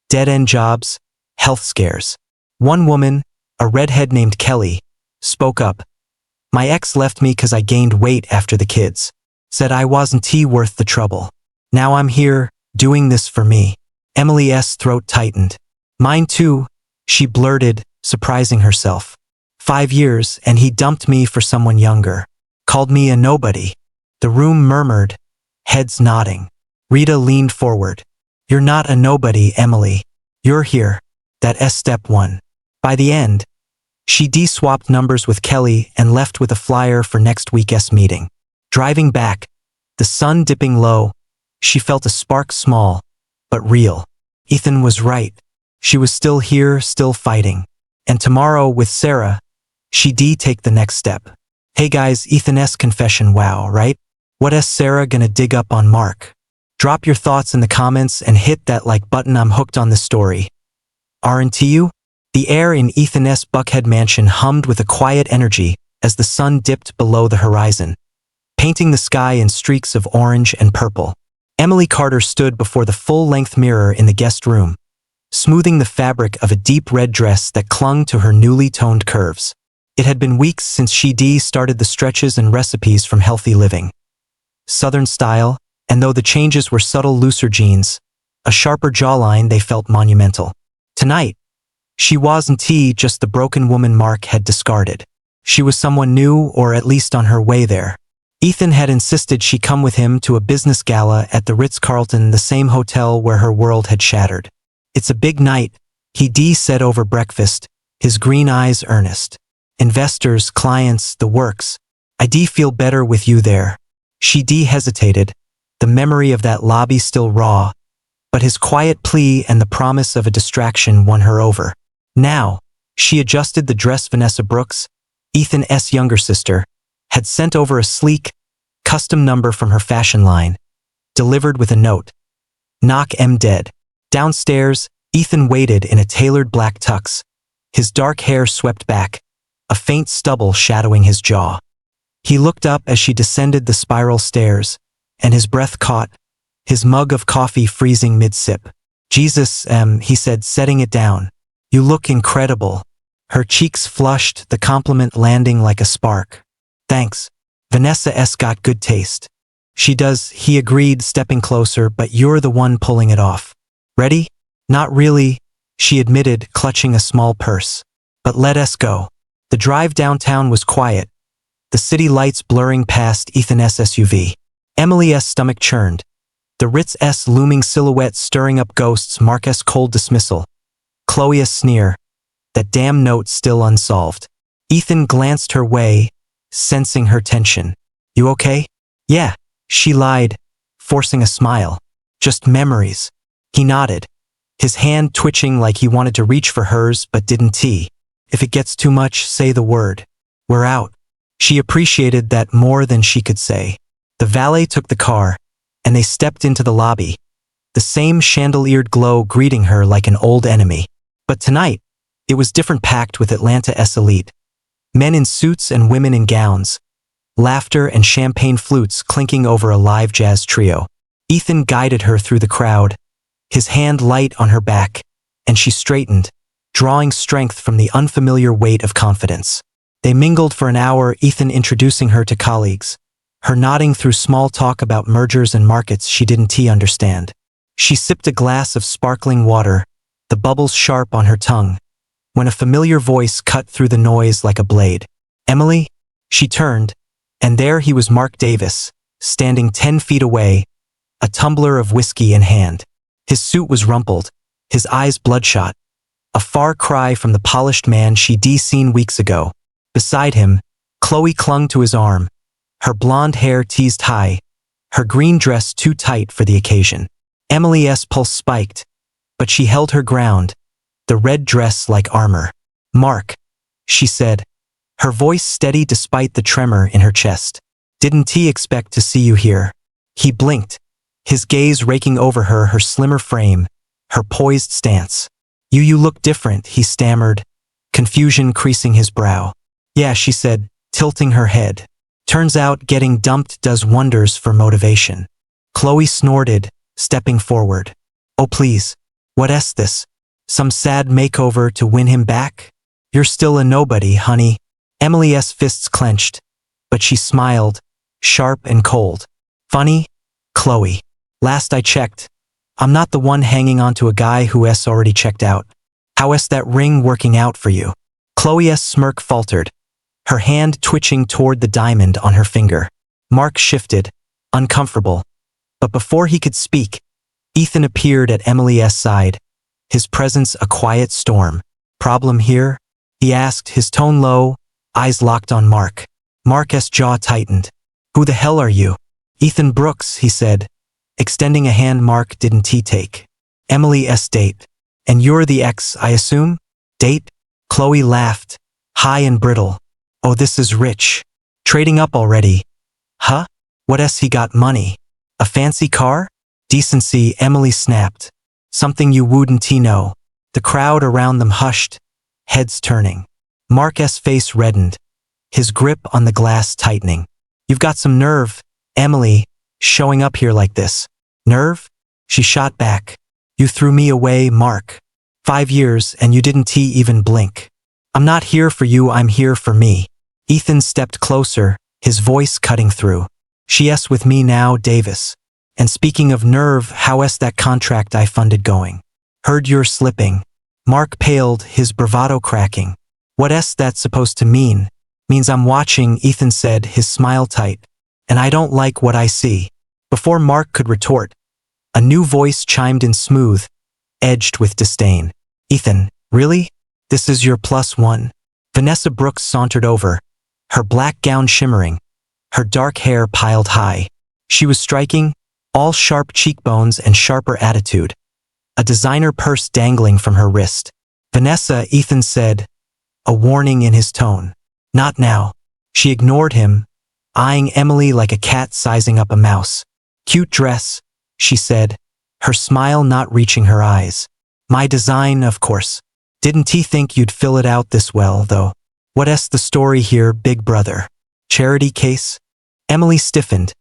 dead-end jobs, health scares. One woman, a redhead named Kelly, spoke up. My ex left me 'cause I gained weight after the kids. Said I wasn't worth the trouble. Now I'm here, doing this for me. Emily's throat tightened. Mine too, she blurted, surprising herself. 5 years, and he dumped me for someone younger. Called me a nobody. The room murmured, heads nodding. Rita leaned forward. You're not a nobody, Emily. You're here. That S step 1. By the end, she swapped numbers with Kelly and left with a flyer for next week's meeting. Driving back, the sun dipping low, she felt a spark, small, but real. Ethan was right. She was still here, still fighting. And tomorrow, with Sarah, she'd take the next step. Hey guys, Ethan's confession, wow, right? What's Sarah gonna dig up on Mark? Drop your thoughts in the comments and hit that like button. I'm hooked on this story. Aren't you? The air in Ethan's Buckhead mansion hummed with a quiet energy as the sun dipped below the horizon, painting the sky in streaks of orange and purple. Emily Carter stood before the full-length mirror in the guest room, smoothing the fabric of a deep red dress that clung to her newly toned curves. It had been weeks since she'd started the stretches and recipes from Healthy Living. Southern style, and though the changes were subtle, looser jeans, a sharper jawline, they felt monumental. Tonight, she wasn't just the broken woman Mark had discarded. She was someone new, or at least on her way there. Ethan had insisted she come with him to a business gala at the Ritz-Carlton, the same hotel where her world had shattered. It's a big night, he said over breakfast, his green eyes earnest. Investors, clients, the works. I feel better with you there. She hesitated, the memory of that lobby still raw, but his quiet plea and the promise of a distraction won her over. Now, she adjusted the dress. Vanessa Brooks, Ethan's younger sister, had sent over a sleek, custom number from her fashion line, delivered with a note. Knock em dead. Downstairs, Ethan waited in a tailored black tux, his dark hair swept back, a faint stubble shadowing his jaw. He looked up as she descended the spiral stairs, and his breath caught, his mug of coffee freezing mid-sip. Jesus, he said, setting it down. You look incredible. Her cheeks flushed, the compliment landing like a spark. Thanks. Vanessa's got good taste. She does, he agreed, stepping closer, but you're the one pulling it off. Ready? Not really, she admitted, clutching a small purse. But let us go. The drive downtown was quiet, the city lights blurring past Ethan's SUV. Emily's stomach churned, the Ritz's looming silhouette stirring up ghosts. Mark's cold dismissal, Chloe's sneer, that damn note still unsolved. Ethan glanced her way, sensing her tension. You okay? Yeah, she lied, forcing a smile. Just memories. He nodded, his hand twitching like he wanted to reach for hers but didn't. If it gets too much, say the word. We're out. She appreciated that more than she could say. The valet took the car, and they stepped into the lobby, the same chandeliered glow greeting her like an old enemy. But tonight, it was different, packed with Atlanta's elite. Men in suits and women in gowns, laughter and champagne flutes clinking over a live jazz trio. Ethan guided her through the crowd, his hand light on her back, and she straightened, drawing strength from the unfamiliar weight of confidence. They mingled for an hour, Ethan introducing her to colleagues, her nodding through small talk about mergers and markets she didn't understand. She sipped a glass of sparkling water, the bubbles sharp on her tongue, when a familiar voice cut through the noise like a blade. Emily? She turned, and there he was, Mark Davis, standing 10 feet away, a tumbler of whiskey in hand. His suit was rumpled, his eyes bloodshot, a far cry from the polished man she'd seen weeks ago. Beside him, Chloe clung to his arm, her blonde hair teased high, her green dress too tight for the occasion. Emily's pulse spiked, but she held her ground, the red dress like armor. Mark, she said, her voice steady despite the tremor in her chest. Didn't he expect to see you here? He blinked, his gaze raking over her, her slimmer frame, her poised stance. You look different, he stammered, confusion creasing his brow. Yeah, she said, tilting her head. Turns out getting dumped does wonders for motivation. Chloe snorted, stepping forward. Oh please, what's this? Some sad makeover to win him back? You're still a nobody, honey. Emily's fists clenched, but she smiled, sharp and cold. Funny? Chloe. Last I checked, I'm not the one hanging on to a guy who's already checked out. How's that ring working out for you? Chloe's smirk faltered, her hand twitching toward the diamond on her finger. Mark shifted, uncomfortable. But before he could speak, Ethan appeared at Emily's side, his presence a quiet storm. "Problem here?" he asked, his tone low, eyes locked on Mark. Mark's jaw tightened. "Who the hell are you?" "Ethan Brooks," he said, extending a hand Mark didn't take. "Emily's date. And you're the ex, I assume?" "Date?" Chloe laughed, high and brittle. "Oh, this is rich. Trading up already." "Huh? What else he got money? A fancy car?" "Decency," Emily snapped. "Something you wouldn't know." The crowd around them hushed, heads turning. Mark's face reddened, his grip on the glass tightening. "You've got some nerve, Emily, showing up here like this." "Nerve?" She shot back. "You threw me away, Mark. 5 years and you didn't even blink. I'm not here for you, I'm here for me." Ethan stepped closer, his voice cutting through. "She's with me now, Davis. And speaking of nerve, how's that contract I funded going?" "Heard you're slipping." Mark paled, his bravado cracking. "What's that supposed to mean?" "Means I'm watching," Ethan said, his smile tight. "And I don't like what I see." Before Mark could retort, a new voice chimed in smooth, edged with disdain. "Ethan, really? This is your +1? Vanessa Brooks sauntered over, her black gown shimmering, her dark hair piled high. She was striking, all sharp cheekbones and sharper attitude, a designer purse dangling from her wrist. "Vanessa," Ethan said, a warning in his tone. "Not now." She ignored him, eyeing Emily like a cat sizing up a mouse. "Cute dress," she said, her smile not reaching her eyes. "My design, of course. Didn't he think you'd fill it out this well, though?" "What's the story here, big brother? Charity case?" Emily stiffened,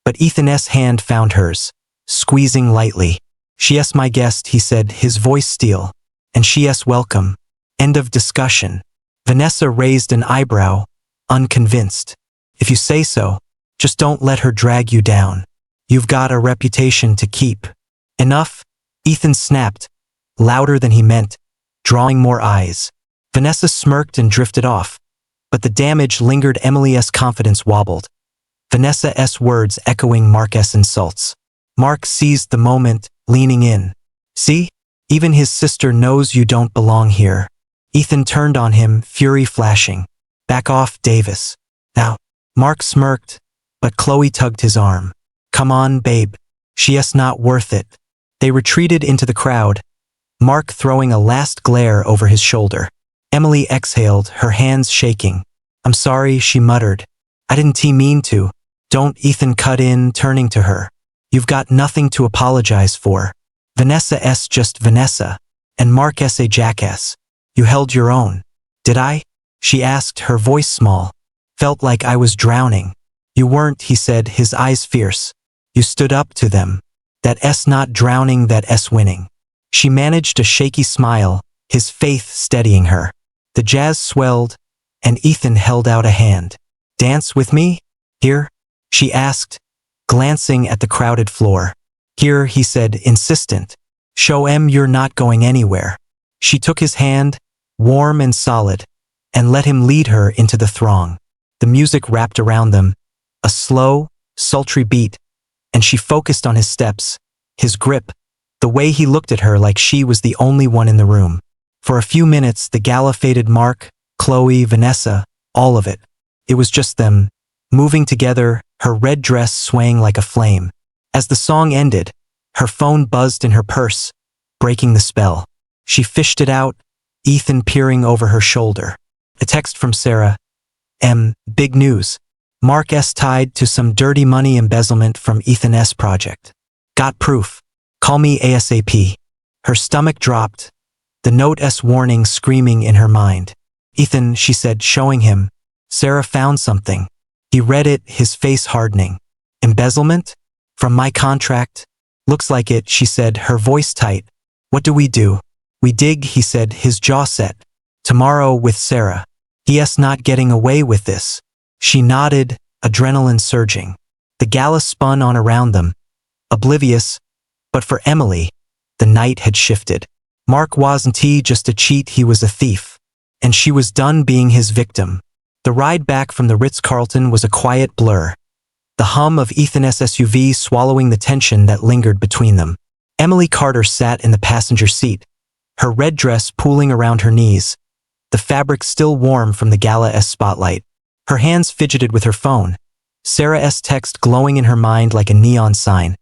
but Ethan's hand found hers, squeezing lightly. "She's my guest," he said, his voice steel. "And she's welcome." End of discussion. Vanessa raised an eyebrow, unconvinced. "If you say so, just don't let her drag you down. You've got a reputation to keep." "Enough," Ethan snapped, louder than he meant, drawing more eyes. Vanessa smirked and drifted off, but the damage lingered. Emily's confidence wobbled, Vanessa's words echoing Mark's insults. Mark seized the moment, leaning in. "See? Even his sister knows you don't belong here." Ethan turned on him, fury flashing. "Back off, Davis." "Now." Mark smirked, but Chloe tugged his arm. "Come on, babe. She's not worth it." They retreated into the crowd, Mark throwing a last glare over his shoulder. Emily exhaled, her hands shaking. "I'm sorry," she muttered. "I didn't mean to." "Don't," Ethan cut in, turning to her. "You've got nothing to apologize for. Vanessa's just Vanessa, and Mark's a jackass. You held your own." "Did I?" she asked, her voice small. "Felt like I was drowning." "You weren't," he said, his eyes fierce. "You stood up to them. That's not drowning, that's winning." She managed a shaky smile, his faith steadying her. The jazz swelled, and Ethan held out a hand. "Dance with me? Here?" she asked, glancing at the crowded floor. "Here," he said, insistent. "Show 'em you're not going anywhere." She took his hand, warm and solid, and let him lead her into the throng. The music wrapped around them, a slow, sultry beat, and she focused on his steps, his grip, the way he looked at her like she was the only one in the room. For a few minutes, the gala faded. Mark, Chloe, Vanessa, all of it. It was just them, moving together, her red dress swaying like a flame. As the song ended, her phone buzzed in her purse, breaking the spell. She fished it out, Ethan peering over her shoulder. A text from Sarah. Big news. Mark's tied to some dirty money embezzlement from Ethan's project. Got proof. Call me ASAP. Her stomach dropped, the note's warning screaming in her mind. "Ethan," she said, showing him. "Sarah found something." He read it, his face hardening. "Embezzlement? From my contract?" "Looks like it," she said, her voice tight. "What do?" "We dig," he said, his jaw set. "Tomorrow with Sarah. He's not getting away with this." She nodded, adrenaline surging. The gala spun on around them, oblivious, but for Emily, the night had shifted. Mark wasn't just a cheat, he was a thief. and she was done being his victim. The ride back from the Ritz-Carlton was a quiet blur, the hum of Ethan's SUV swallowing the tension that lingered between them. Emily Carter sat in the passenger seat, her red dress pooling around her knees, the fabric still warm from the gala-esque spotlight. Her hands fidgeted with her phone, Sarah's text glowing in her mind like a neon sign.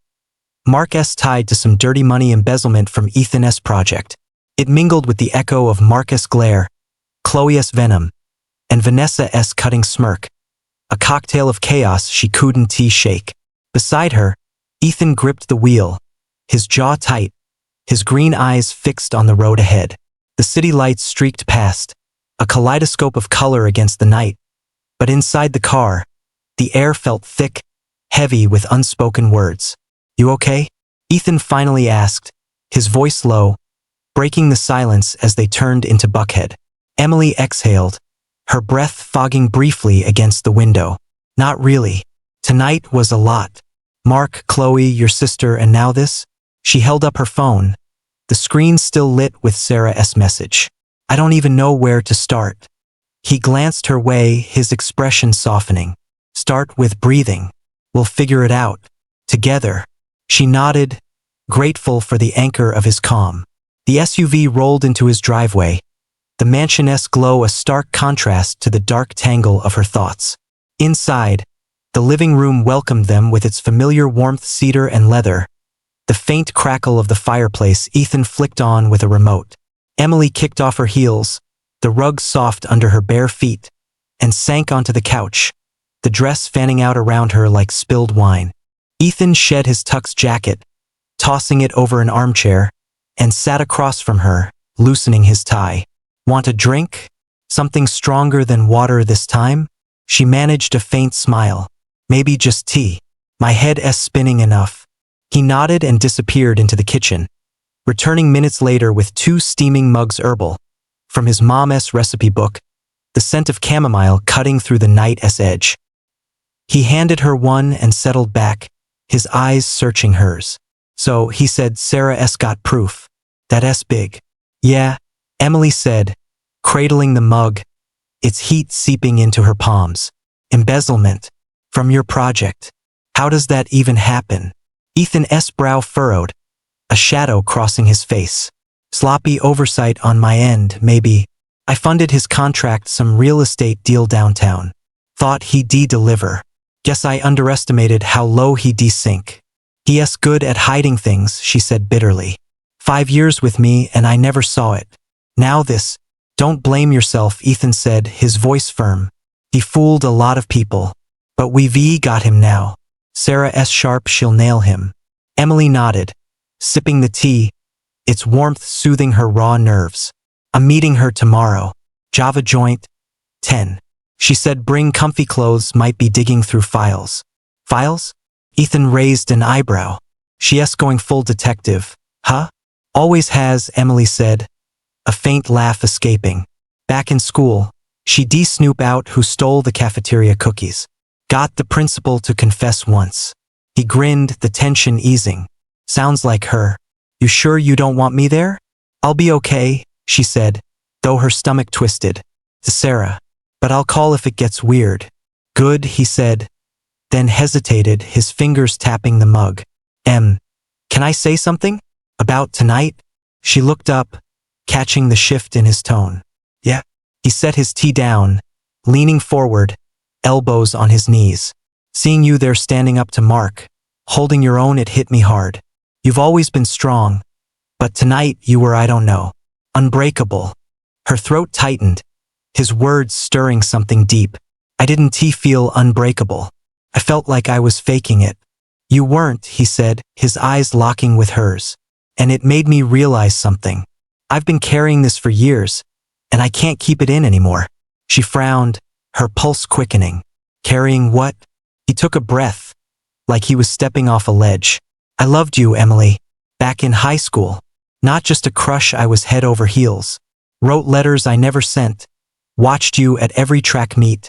Mark's tied to some dirty money embezzlement from Ethan's project. It mingled with the echo of Marcus' glare, Chloe's venom, and Vanessa's cutting smirk, a cocktail of chaos she couldn't shake. Beside her, Ethan gripped the wheel, his jaw tight, his green eyes fixed on the road ahead. The city lights streaked past, a kaleidoscope of color against the night. But inside the car, the air felt thick, heavy with unspoken words. "You okay?" Ethan finally asked, his voice low, breaking the silence as they turned into Buckhead. Emily exhaled, her breath fogging briefly against the window. "Not really. Tonight was a lot. Mark, Chloe, your sister, and now this?" She held up her phone, the screen still lit with Sarah's message. "I don't even know where to start." He glanced her way, his expression softening. "Start with breathing. We'll figure it out. Together." She nodded, grateful for the anchor of his calm. The SUV rolled into his driveway, the mansion-esque glow a stark contrast to the dark tangle of her thoughts. Inside, the living room welcomed them with its familiar warmth, cedar and leather. The faint crackle of the fireplace Ethan flicked on with a remote. Emily kicked off her heels, the rug soft under her bare feet, and sank onto the couch, the dress fanning out around her like spilled wine. Ethan shed his tux jacket, tossing it over an armchair, and sat across from her, loosening his tie. "Want a drink? Something stronger than water this time?" She managed a faint smile. "Maybe just tea. My head's spinning enough." He nodded and disappeared into the kitchen, returning minutes later with 2 steaming mugs herbal, from his mom's recipe book, the scent of chamomile cutting through the night's edge. He handed her one and settled back, his eyes searching hers. "So," he said, "Sarah's got proof. That's big." "Yeah," Emily said, cradling the mug, its heat seeping into her palms. "Embezzlement. From your project. How does that even happen?" Ethan's brow furrowed, a shadow crossing his face. "Sloppy oversight on my end, maybe. I funded his contract, some real estate deal downtown. Thought he'd deliver. Guess I underestimated how low he'd sink. He's good at hiding things," she said bitterly. 5 years with me and I never saw it. Now this." "Don't blame yourself," Ethan said, his voice firm. "He fooled a lot of people. But we've got him now. Sarah's sharp, she'll nail him." Emily nodded, sipping the tea, its warmth soothing her raw nerves. "I'm meeting her tomorrow. Java joint, 10. She said bring comfy clothes, might be digging through files." "Files?" Ethan raised an eyebrow. "She's going full detective, huh?" "Always has," Emily said, a faint laugh escaping. "Back in school, she'd snoop out who stole the cafeteria cookies. Got the principal to confess once." He grinned, the tension easing. "Sounds like her. You sure you don't want me there?" "I'll be okay," she said, though her stomach twisted. "To Sarah. But I'll call if it gets weird." "Good," he said, then hesitated, his fingers tapping the mug. Can I say something? About tonight?" She looked up, catching the shift in his tone. "Yeah." He set his tea down, leaning forward, elbows on his knees. "Seeing you there standing up to Mark, holding your own, it hit me hard. You've always been strong, but tonight you were, I don't know, unbreakable." Her throat tightened, his words stirring something deep. "I didn't feel unbreakable. I felt like I was faking it." "You weren't," he said, his eyes locking with hers. "And it made me realize something. I've been carrying this for years, and I can't keep it in anymore." She frowned, her pulse quickening. "Carrying what?" He took a breath, like he was stepping off a ledge. "I loved you, Emily. Back in high school. Not just a crush, I was head over heels. Wrote letters I never sent. Watched you at every track meet,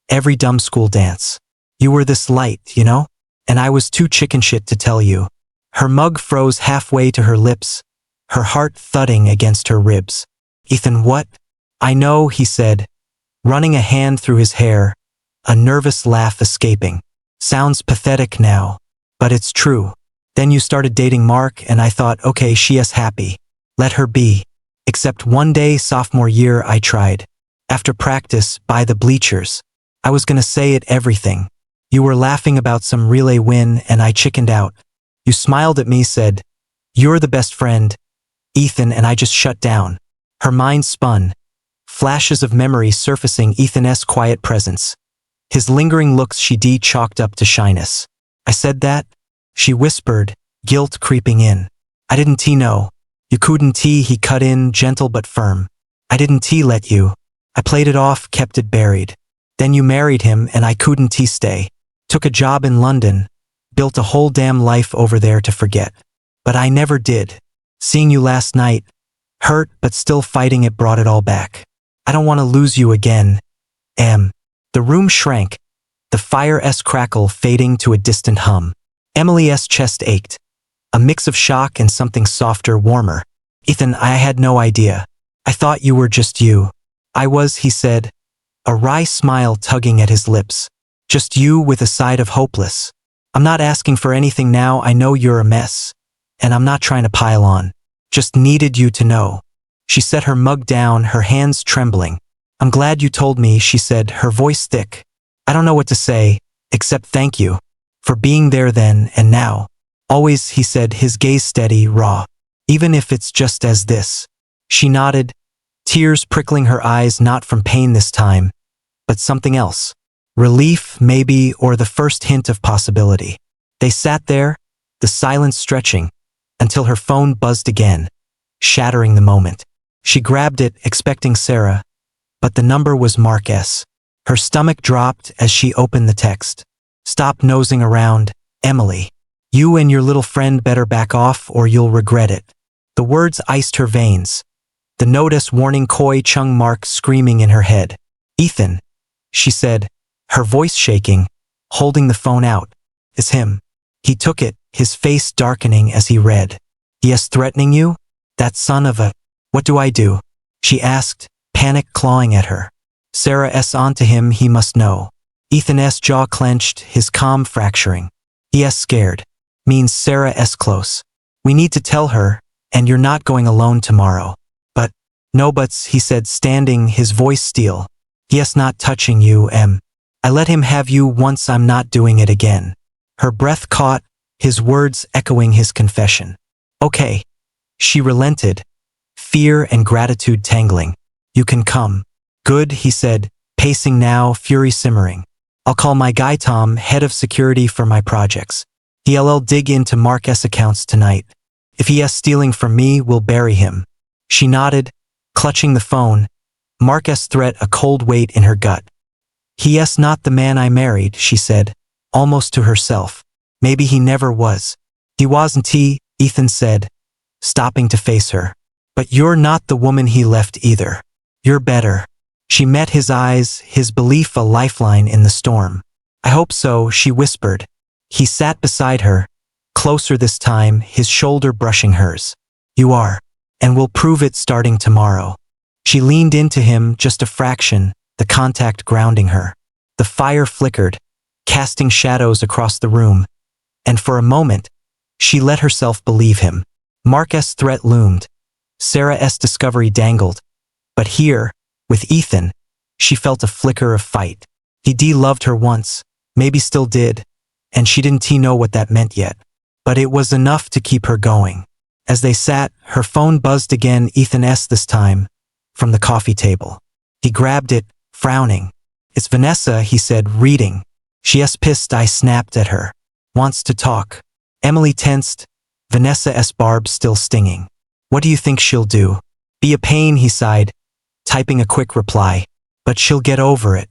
every dumb school dance. You were this light, you know? And I was too chicken shit to tell you." Her mug froze halfway to her lips, her heart thudding against her ribs. "Ethan, what?" I know, he said, running a hand through his hair, a nervous laugh escaping. Sounds pathetic now, but it's true. Then you started dating Mark and I thought, okay, she is happy. Let her be. Except one day, sophomore year, I tried. After practice, by the bleachers. I was gonna say it everything. You were laughing about some relay win and I chickened out. You smiled at me, said, "You're the best friend, Ethan," and I just shut down. Her mind spun. Flashes of memory surfacing Ethan's quiet presence. His lingering looks she chalked up to shyness. I said that? She whispered, guilt creeping in. I didn't know. You couldn't he cut in, gentle but firm. I didn't let you. I played it off, kept it buried. Then you married him and I couldn't stay. Took a job in London. Built a whole damn life over there to forget. But I never did. Seeing you last night, hurt but still fighting it, brought it all back. I don't want to lose you again. The room shrank, the fire's crackle fading to a distant hum. Emily's chest ached. A mix of shock and something softer, warmer. Ethan, I had no idea. I thought you were just you. I was, he said, a wry smile tugging at his lips. Just you with a side of hopeless. I'm not asking for anything now, I know you're a mess. And I'm not trying to pile on. Just needed you to know. She set her mug down, her hands trembling. I'm glad you told me, she said, her voice thick. I don't know what to say, except thank you. For being there then and now. Always, he said, his gaze steady, raw. Even if it's just as this. She nodded, tears prickling her eyes, not from pain this time, but something else. Relief, maybe, or the first hint of possibility. They sat there, the silence stretching, until her phone buzzed again, shattering the moment. She grabbed it, expecting Sarah, but the number was Mark S. Her stomach dropped as she opened the text. Stop nosing around, Emily. You and your little friend better back off or you'll regret it. The words iced her veins. The notice warning Koi Chung Mark screaming in her head. Ethan, she said, her voice shaking, holding the phone out. It's him. He took it, his face darkening as he read. Yes, threatening you? That son of a... What do I do? She asked, panic clawing at her. Sarah's onto him, he must know. Ethan's jaw clenched, his calm fracturing. He's scared. Means Sarah's close. We need to tell her, and you're not going alone tomorrow. But, no buts, he said, standing, his voice steel. He's not touching you, I let him have you once, I'm not doing it again. Her breath caught, his words echoing his confession. Okay. She relented, fear and gratitude tangling. You can come. Good, he said, pacing now, fury simmering. I'll call my guy Tom, head of security for my projects. He'll dig into Mark's accounts tonight. If he is stealing from me, we'll bury him. She nodded, clutching the phone. Mark's threat a cold weight in her gut. He is not the man I married, she said, almost to herself. Maybe he never was. He wasn't, Ethan said, stopping to face her. But you're not the woman he left either. You're better. She met his eyes, his belief a lifeline in the storm. I hope so, she whispered. He sat beside her, closer this time, his shoulder brushing hers. You are, and we'll prove it starting tomorrow. She leaned into him just a fraction, the contact grounding her. The fire flickered, casting shadows across the room, and for a moment, she let herself believe him. Mark's threat loomed. Sarah's discovery dangled. But here, with Ethan, she felt a flicker of fight. He loved her once, maybe still did, and she didn't know what that meant yet. But it was enough to keep her going. As they sat, her phone buzzed again, Ethan's this time, from the coffee table. He grabbed it, frowning. It's Vanessa, he said, reading. She's pissed, I snapped at her. Wants to talk. Emily tensed, Vanessa's barb still stinging. What do you think she'll do? Be a pain, he sighed, typing a quick reply. But she'll get over it.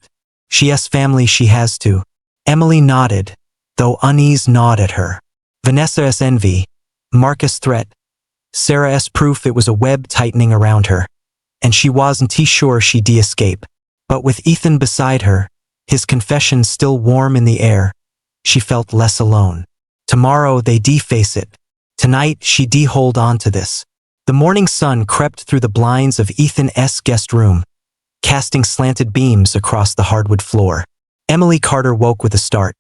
She has family, she has to. Emily nodded, though unease gnawed at her. Vanessa's envy, Mark's threat, Sarah's proof it was a web tightening around her. And she wasn't sure she'd escape. But with Ethan beside her, his confession still warm in the air, she felt less alone. Tomorrow they face it. Tonight she'd hold on to this. The morning sun crept through the blinds of Ethan's guest room, casting slanted beams across the hardwood floor. Emily Carter woke with a start,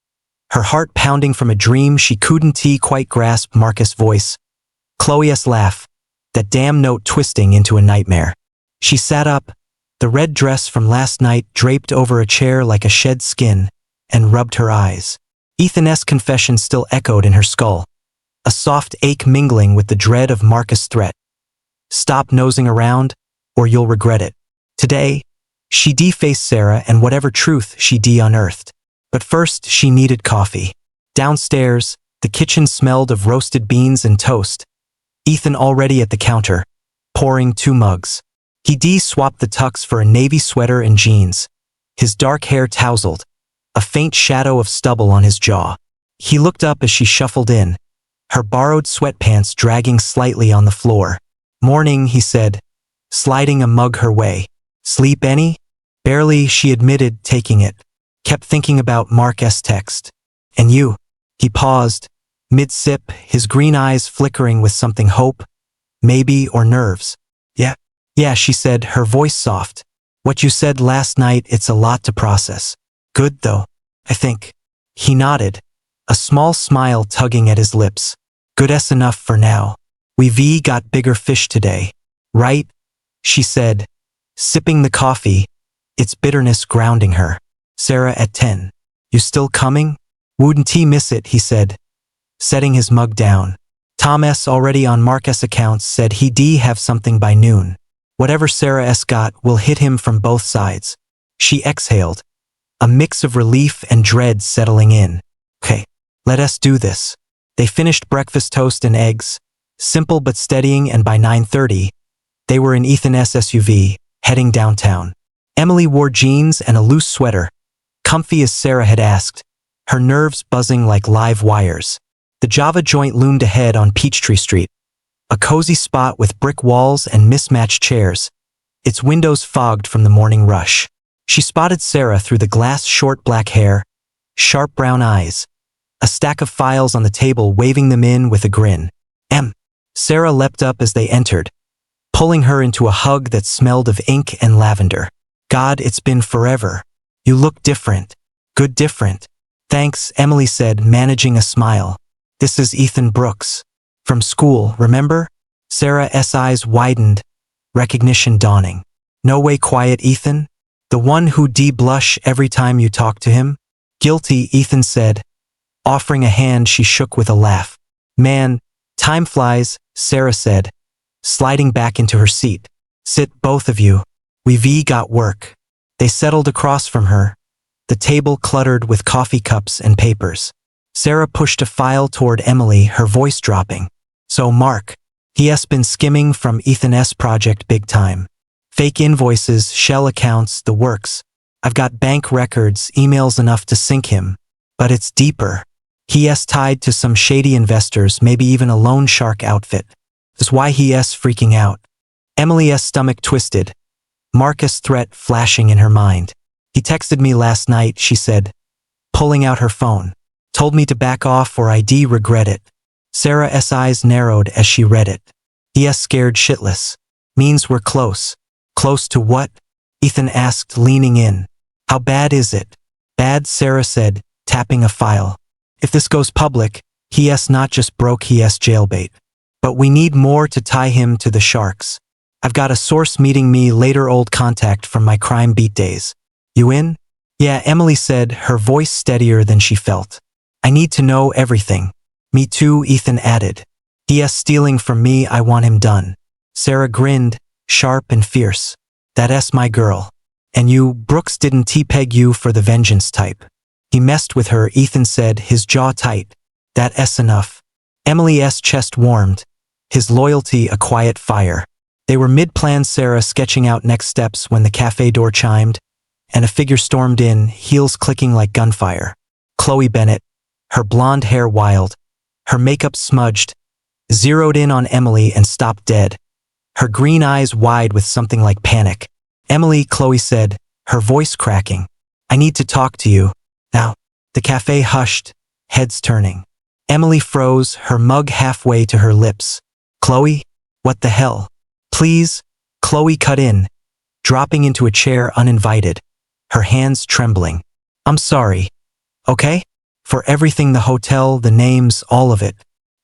her heart pounding from a dream she couldn't quite grasp. Marcus' voice, Chloe's laugh, that damn note twisting into a nightmare. She sat up, the red dress from last night draped over a chair like a shed skin, and rubbed her eyes. Ethan's confession still echoed in her skull, a soft ache mingling with the dread of Marcus' threat. Stop nosing around, or you'll regret it. Today, she defaced Sarah and whatever truth she unearthed. But first, she needed coffee. Downstairs, the kitchen smelled of roasted beans and toast. Ethan already at the counter, pouring 2 mugs. He swapped the tux for a navy sweater and jeans, his dark hair tousled, a faint shadow of stubble on his jaw. He looked up as she shuffled in, her borrowed sweatpants dragging slightly on the floor. Morning, he said, sliding a mug her way. Sleep any? Barely, she admitted, taking it. Kept thinking about Marcus' text. And you? He paused, mid-sip, his green eyes flickering with something hope, maybe, or nerves. Yeah, she said, her voice soft. What you said last night, it's a lot to process. Good, though, I think. He nodded, a small smile tugging at his lips. Good-s enough for now. We've got bigger fish today. Right? She said, sipping the coffee, its bitterness grounding her. Sarah at 10. You still coming? Wouldn't he miss it, he said, setting his mug down. Thomas, already on Marcus' accounts, said he'd have something by noon. Whatever Sarah's got will hit him from both sides. She exhaled, a mix of relief and dread settling in. Okay, let us do this. They finished breakfast, toast and eggs, simple but steadying, and by 9:30, they were in Ethan's SUV, heading downtown. Emily wore jeans and a loose sweater, comfy as Sarah had asked, her nerves buzzing like live wires. The Java joint loomed ahead on Peachtree Street, a cozy spot with brick walls and mismatched chairs, its windows fogged from the morning rush. She spotted Sarah through the glass, short black hair, sharp brown eyes, a stack of files on the table, waving them in with a grin. Sarah leapt up as they entered, pulling her into a hug that smelled of ink and lavender. God, it's been forever. You look different. Good different. Thanks, Emily said, managing a smile. This is Ethan Brooks. From school, remember? Sarah's eyes widened, recognition dawning. No way quiet Ethan? The one who blush every time you talk to him? Guilty, Ethan said, offering a hand she shook with a laugh. Man, time flies, Sarah said, sliding back into her seat. Sit, both of you. We've got work. They settled across from her, the table cluttered with coffee cups and papers. Sarah pushed a file toward Emily, her voice dropping. So Mark, he's been skimming from Ethan's project big time. Fake invoices, shell accounts, the works. I've got bank records, emails enough to sink him. But it's deeper. He's tied to some shady investors, maybe even a loan shark outfit. That's why he's freaking out. Emily's stomach twisted, Marcus' threat flashing in her mind. He texted me last night, she said, pulling out her phone. Told me to back off or I'd regret it. Sarah's eyes narrowed as she read it. He's scared shitless. Means we're close. Close to what? Ethan asked, leaning in. How bad is it? Bad, Sarah said, tapping a file. If this goes public, he's not just broke, he's jailbait. But we need more to tie him to the sharks. I've got a source meeting me later, old contact from my crime beat days. You in? Yeah, Emily said, her voice steadier than she felt. I need to know everything. Me too, Ethan added. He's stealing from me, I want him done. Sarah grinned, sharp and fierce. That's my girl. And you, Brooks didn't peg you for the vengeance type. He messed with her, Ethan said, his jaw tight. That's enough. Emily's chest warmed, his loyalty a quiet fire. They were mid-plan, Sarah sketching out next steps when the cafe door chimed, and a figure stormed in, heels clicking like gunfire. Chloe Bennett, her blonde hair wild, her makeup smudged, zeroed in on Emily and stopped dead, her green eyes wide with something like panic. Emily, Chloe said, her voice cracking. I need to talk to you. Now. The cafe hushed, heads turning. Emily froze, her mug halfway to her lips. Chloe? What the hell? Please? Chloe cut in, dropping into a chair uninvited, her hands trembling. I'm sorry. Okay? For everything, the hotel, the names, all of it.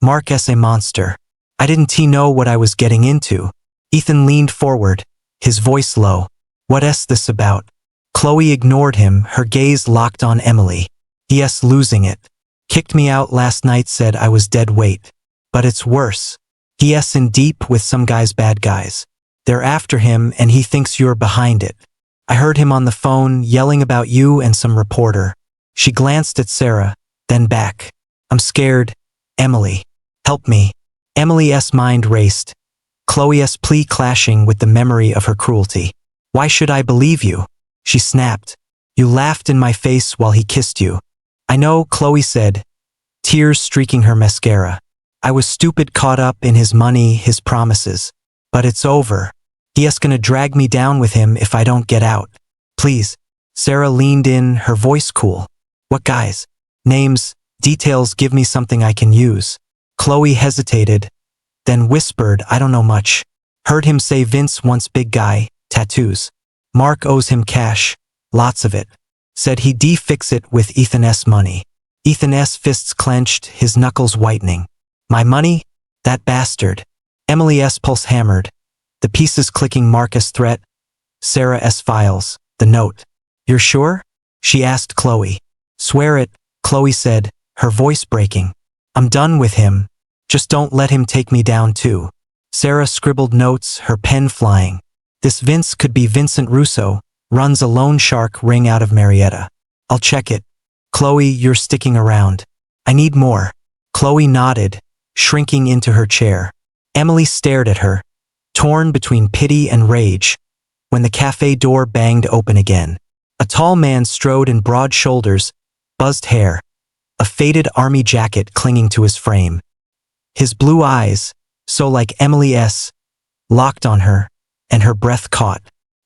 Mark S. a monster. I didn't know what I was getting into. Ethan leaned forward, his voice low. What this about? Chloe ignored him, her gaze locked on Emily. Yes, losing it. Kicked me out last night, said I was dead weight. But it's worse. He's in deep with some bad guys. They're after him and he thinks you're behind it. I heard him on the phone yelling about you and some reporter. She glanced at Sarah, then back. I'm scared. Emily. Help me. Emily's mind raced. Chloe's plea clashing with the memory of her cruelty. Why should I believe you? She snapped. You laughed in my face while he kissed you. I know, Chloe said, tears streaking her mascara. I was stupid, caught up in his money, his promises. But it's over. He's gonna drag me down with him if I don't get out. Please. Sarah leaned in, her voice cool. What guys? Names, details, give me something I can use. Chloe hesitated, then whispered, I don't know much. Heard him say Vince wants big guy, tattoos. Mark owes him cash, lots of it. Said he'd fix it with Ethan's money. Ethan's fists clenched, his knuckles whitening. My money? That bastard. Emily's pulse hammered. The pieces clicking. Marcus' threat. Sarah's files. The note. You're sure? She asked Chloe. Swear it, Chloe said, her voice breaking. I'm done with him. Just don't let him take me down too. Sarah scribbled notes, her pen flying. This Vince could be Vincent Russo, runs a loan shark ring out of Marietta. I'll check it. Chloe, you're sticking around. I need more. Chloe nodded, shrinking into her chair. Emily stared at her, torn between pity and rage. When the cafe door banged open again, a tall man strode in broad shoulders, buzzed hair, a faded army jacket clinging to his frame. His blue eyes, so like Emily's, locked on her, and her breath caught.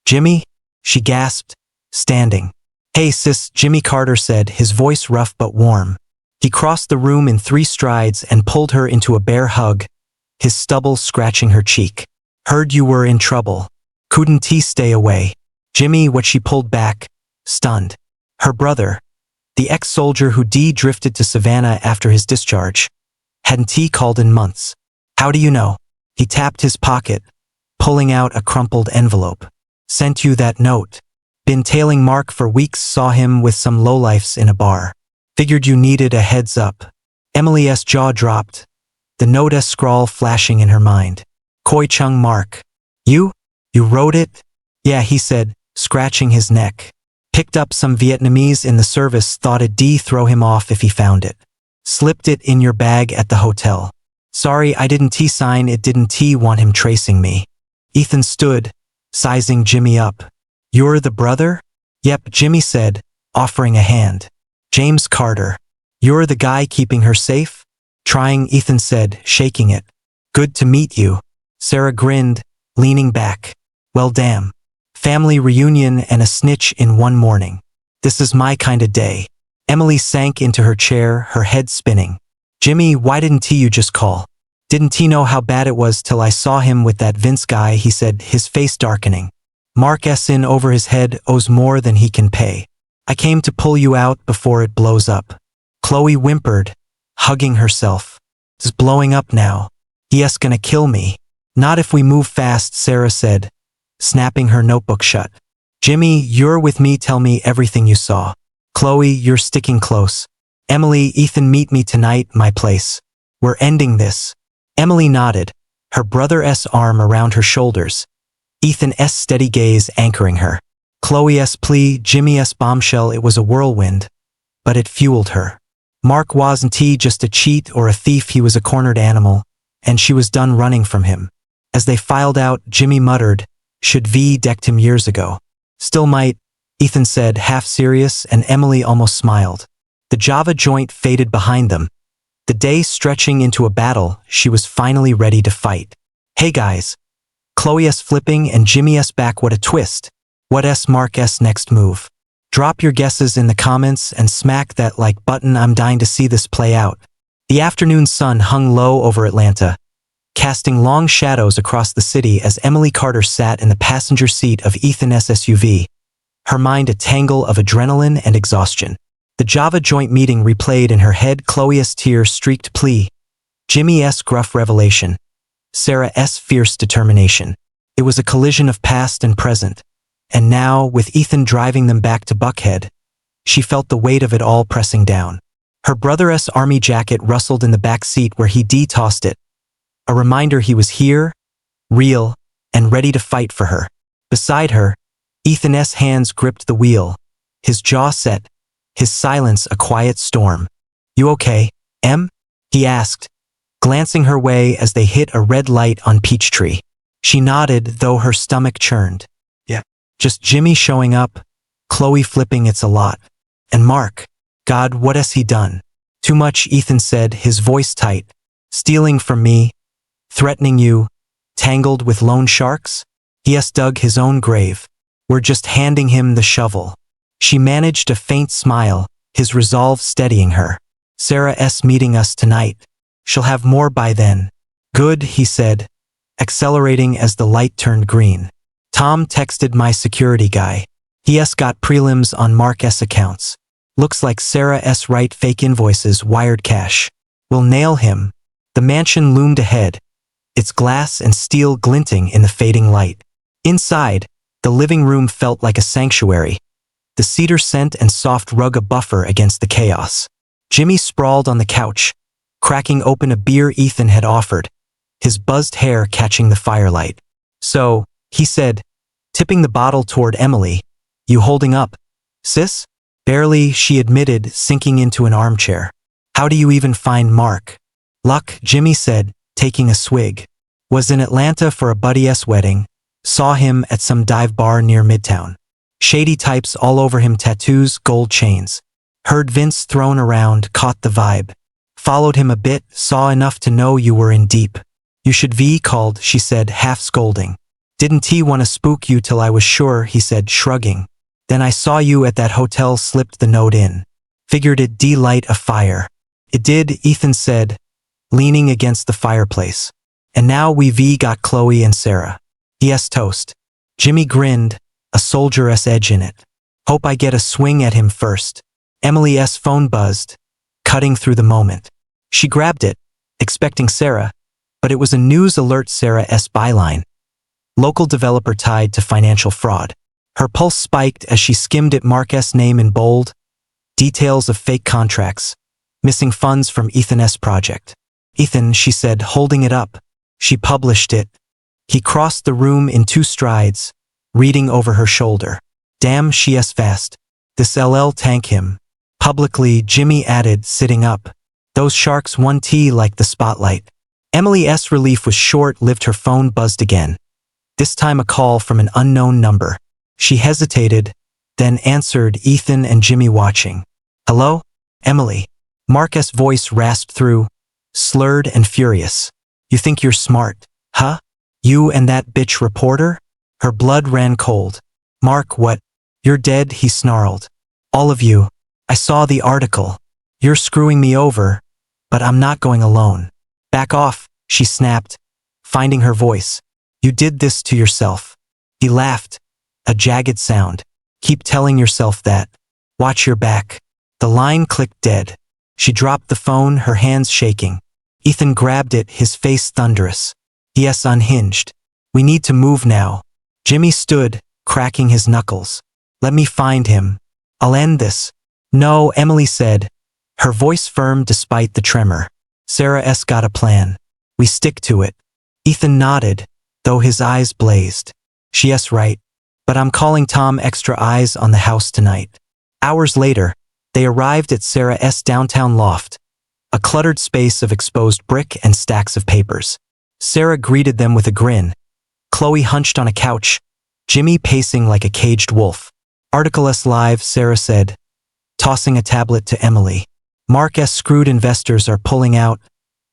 Jimmy? She gasped, standing. Hey sis, Jimmy Carter said, his voice rough but warm. He crossed the room in 3 strides and pulled her into a bear hug, his stubble scratching her cheek. Heard you were in trouble. Couldn't he stay away? Jimmy, what? She pulled back, stunned. Her brother, the ex-soldier who drifted to Savannah after his discharge. Hadn't he called in months? How do you know? He tapped his pocket, pulling out a crumpled envelope. Sent you that note. Been tailing Mark for weeks, saw him with some lowlifes in a bar. Figured you needed a heads up. Emily's jaw dropped, the note's scrawl flashing in her mind. Koi Chung Mark. You? You wrote it? Yeah, he said, scratching his neck. Picked up some Vietnamese in the service, thought it'd throw him off if he found it. Slipped it in your bag at the hotel. Sorry, I didn't sign it, didn't want him tracing me. Ethan stood, sizing Jimmy up. You're the brother? Yep, Jimmy said, offering a hand. James Carter. You're the guy keeping her safe? Trying, Ethan said, shaking it. Good to meet you. Sarah grinned, leaning back. Well damn. Family reunion and a snitch in one morning. This is my kind of day. Emily sank into her chair, her head spinning. Jimmy, why didn't you just call? Didn't he know how bad it was till I saw him with that Vince guy, he said, his face darkening. Mark S. in over his head owes more than he can pay. I came to pull you out before it blows up. Chloe whimpered, hugging herself. It's blowing up now. He's gonna kill me. Not if we move fast, Sarah said, snapping her notebook shut. Jimmy, you're with me, tell me everything you saw. Chloe, you're sticking close. Emily, Ethan, meet me tonight, my place. We're ending this. Emily nodded, her brother's arm around her shoulders. Ethan's steady gaze anchoring her. Chloe's plea, Jimmy's bombshell, it was a whirlwind. But it fueled her. Mark wasn't just a cheat or a thief, he was a cornered animal, and she was done running from him. As they filed out, Jimmy muttered, should decked him years ago. Still might, Ethan said, half serious, and Emily almost smiled. The Java joint faded behind them. The day stretching into a battle, she was finally ready to fight. Hey guys. Chloe's flipping and Jimmy's back, what a twist. What's Mark's next move? Drop your guesses in the comments and smack that like button, I'm dying to see this play out. The afternoon sun hung low over Atlanta, casting long shadows across the city as Emily Carter sat in the passenger seat of Ethan's SUV, her mind a tangle of adrenaline and exhaustion. The Java joint meeting replayed in her head, Chloe's tear-streaked plea, Jimmy's gruff revelation, Sarah's fierce determination. It was a collision of past and present, and now, with Ethan driving them back to Buckhead, she felt the weight of it all pressing down. Her brother's army jacket rustled in the back seat where he tossed it, a reminder he was here, real, and ready to fight for her. Beside her, Ethan's hands gripped the wheel, his jaw set, his silence a quiet storm. "You okay, Em?" he asked, glancing her way as they hit a red light on Peachtree. She nodded, though her stomach churned. "Yeah. Just Jimmy showing up, Chloe flipping it's a lot. And Mark, God, what has he done?" "Too much," Ethan said, his voice tight. "Stealing from me, threatening you, tangled with loan sharks? He has dug his own grave. We're just handing him the shovel." She managed a faint smile, his resolve steadying her. "Sarah's meeting us tonight. She'll have more by then." "Good," he said, accelerating as the light turned green. "Tom texted my security guy. He's got prelims on Mark's accounts. Looks like Sarah's right fake invoices wired cash. We'll nail him." The mansion loomed ahead, its glass and steel glinting in the fading light. Inside, the living room felt like a sanctuary, the cedar scent and soft rug a buffer against the chaos. Jimmy sprawled on the couch, cracking open a beer Ethan had offered, his buzzed hair catching the firelight. "So," he said, tipping the bottle toward Emily, "you holding up, sis?" "Barely," she admitted, sinking into an armchair. "How do you even find Mark?" "Luck," Jimmy said, taking a swig. "Was in Atlanta for a buddy's wedding. Saw him at some dive bar near Midtown. Shady types all over him, tattoos, gold chains. Heard Vince thrown around, caught the vibe. Followed him a bit, saw enough to know you were in deep. You should be called," she said, half scolding. "Didn't he want to spook you till I was sure," he said, shrugging. "Then I saw you at that hotel, slipped the note in. Figured it'd light a fire." "It did," Ethan said, leaning against the fireplace. "And now we've got Chloe and Sarah. Yes, toast." Jimmy grinned, a soldier's edge in it. "Hope I get a swing at him first." Emily's phone buzzed, cutting through the moment. She grabbed it, expecting Sarah, but it was a news alert. Sarah's byline. Local developer tied to financial fraud. Her pulse spiked as she skimmed it. Mark's name in bold, details of fake contracts, missing funds from Ethan's project. "Ethan," she said, holding it up. She published it. He crossed the room in 2 strides, reading over her shoulder. "Damn, she's fast. This'll tank him." Publicly, Jimmy added, sitting up. "Those sharks want tea like the spotlight." Emily's relief was short-lived. Her phone buzzed again, this time a call from an unknown number. She hesitated, then answered, Ethan and Jimmy watching. "Hello? Emily." Mark's voice rasped through, slurred and furious. "You think you're smart, huh? You and that bitch reporter?" Her blood ran cold. "Mark, what? You're dead," he snarled. "All of you. I saw the article. You're screwing me over, but I'm not going alone." "Back off," she snapped, finding her voice. "You did this to yourself." He laughed, a jagged sound. "Keep telling yourself that. Watch your back." The line clicked dead. She dropped the phone, her hands shaking. Ethan grabbed it, his face thunderous. "Yes, unhinged. We need to move now." Jimmy stood, cracking his knuckles. "Let me find him. I'll end this." "No," Emily said, her voice firm despite the tremor. "Sarah's got a plan. We stick to it." Ethan nodded, though his eyes blazed. "She's right. But I'm calling Tom. Extra eyes on the house tonight." Hours later, they arrived at Sarah's downtown loft, a cluttered space of exposed brick and stacks of papers. Sarah greeted them with a grin. Chloe hunched on a couch, Jimmy pacing like a caged wolf. "Article's live," Sarah said, tossing a tablet to Emily. "Mark's screwed investors are pulling out.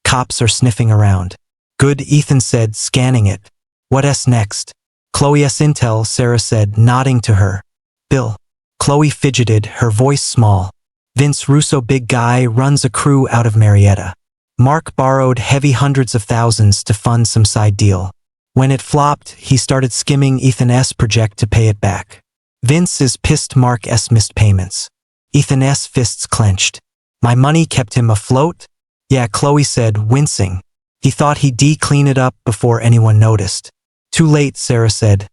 Cops are sniffing around." "Good," Ethan said, scanning it. "What's next?" "Chloe's intel," Sarah said, nodding to her. "Bill." Chloe fidgeted, her voice small. "Vince Russo, big guy, runs a crew out of Marietta. Mark borrowed heavy hundreds of thousands to fund some side deal. When it flopped, he started skimming Ethan's project to pay it back. Vince is pissed Mark's missed payments. Ethan's fists clenched. My money kept him afloat? Yeah, Chloe said, wincing. He thought he'd clean it up before anyone noticed. Too late, Sarah said,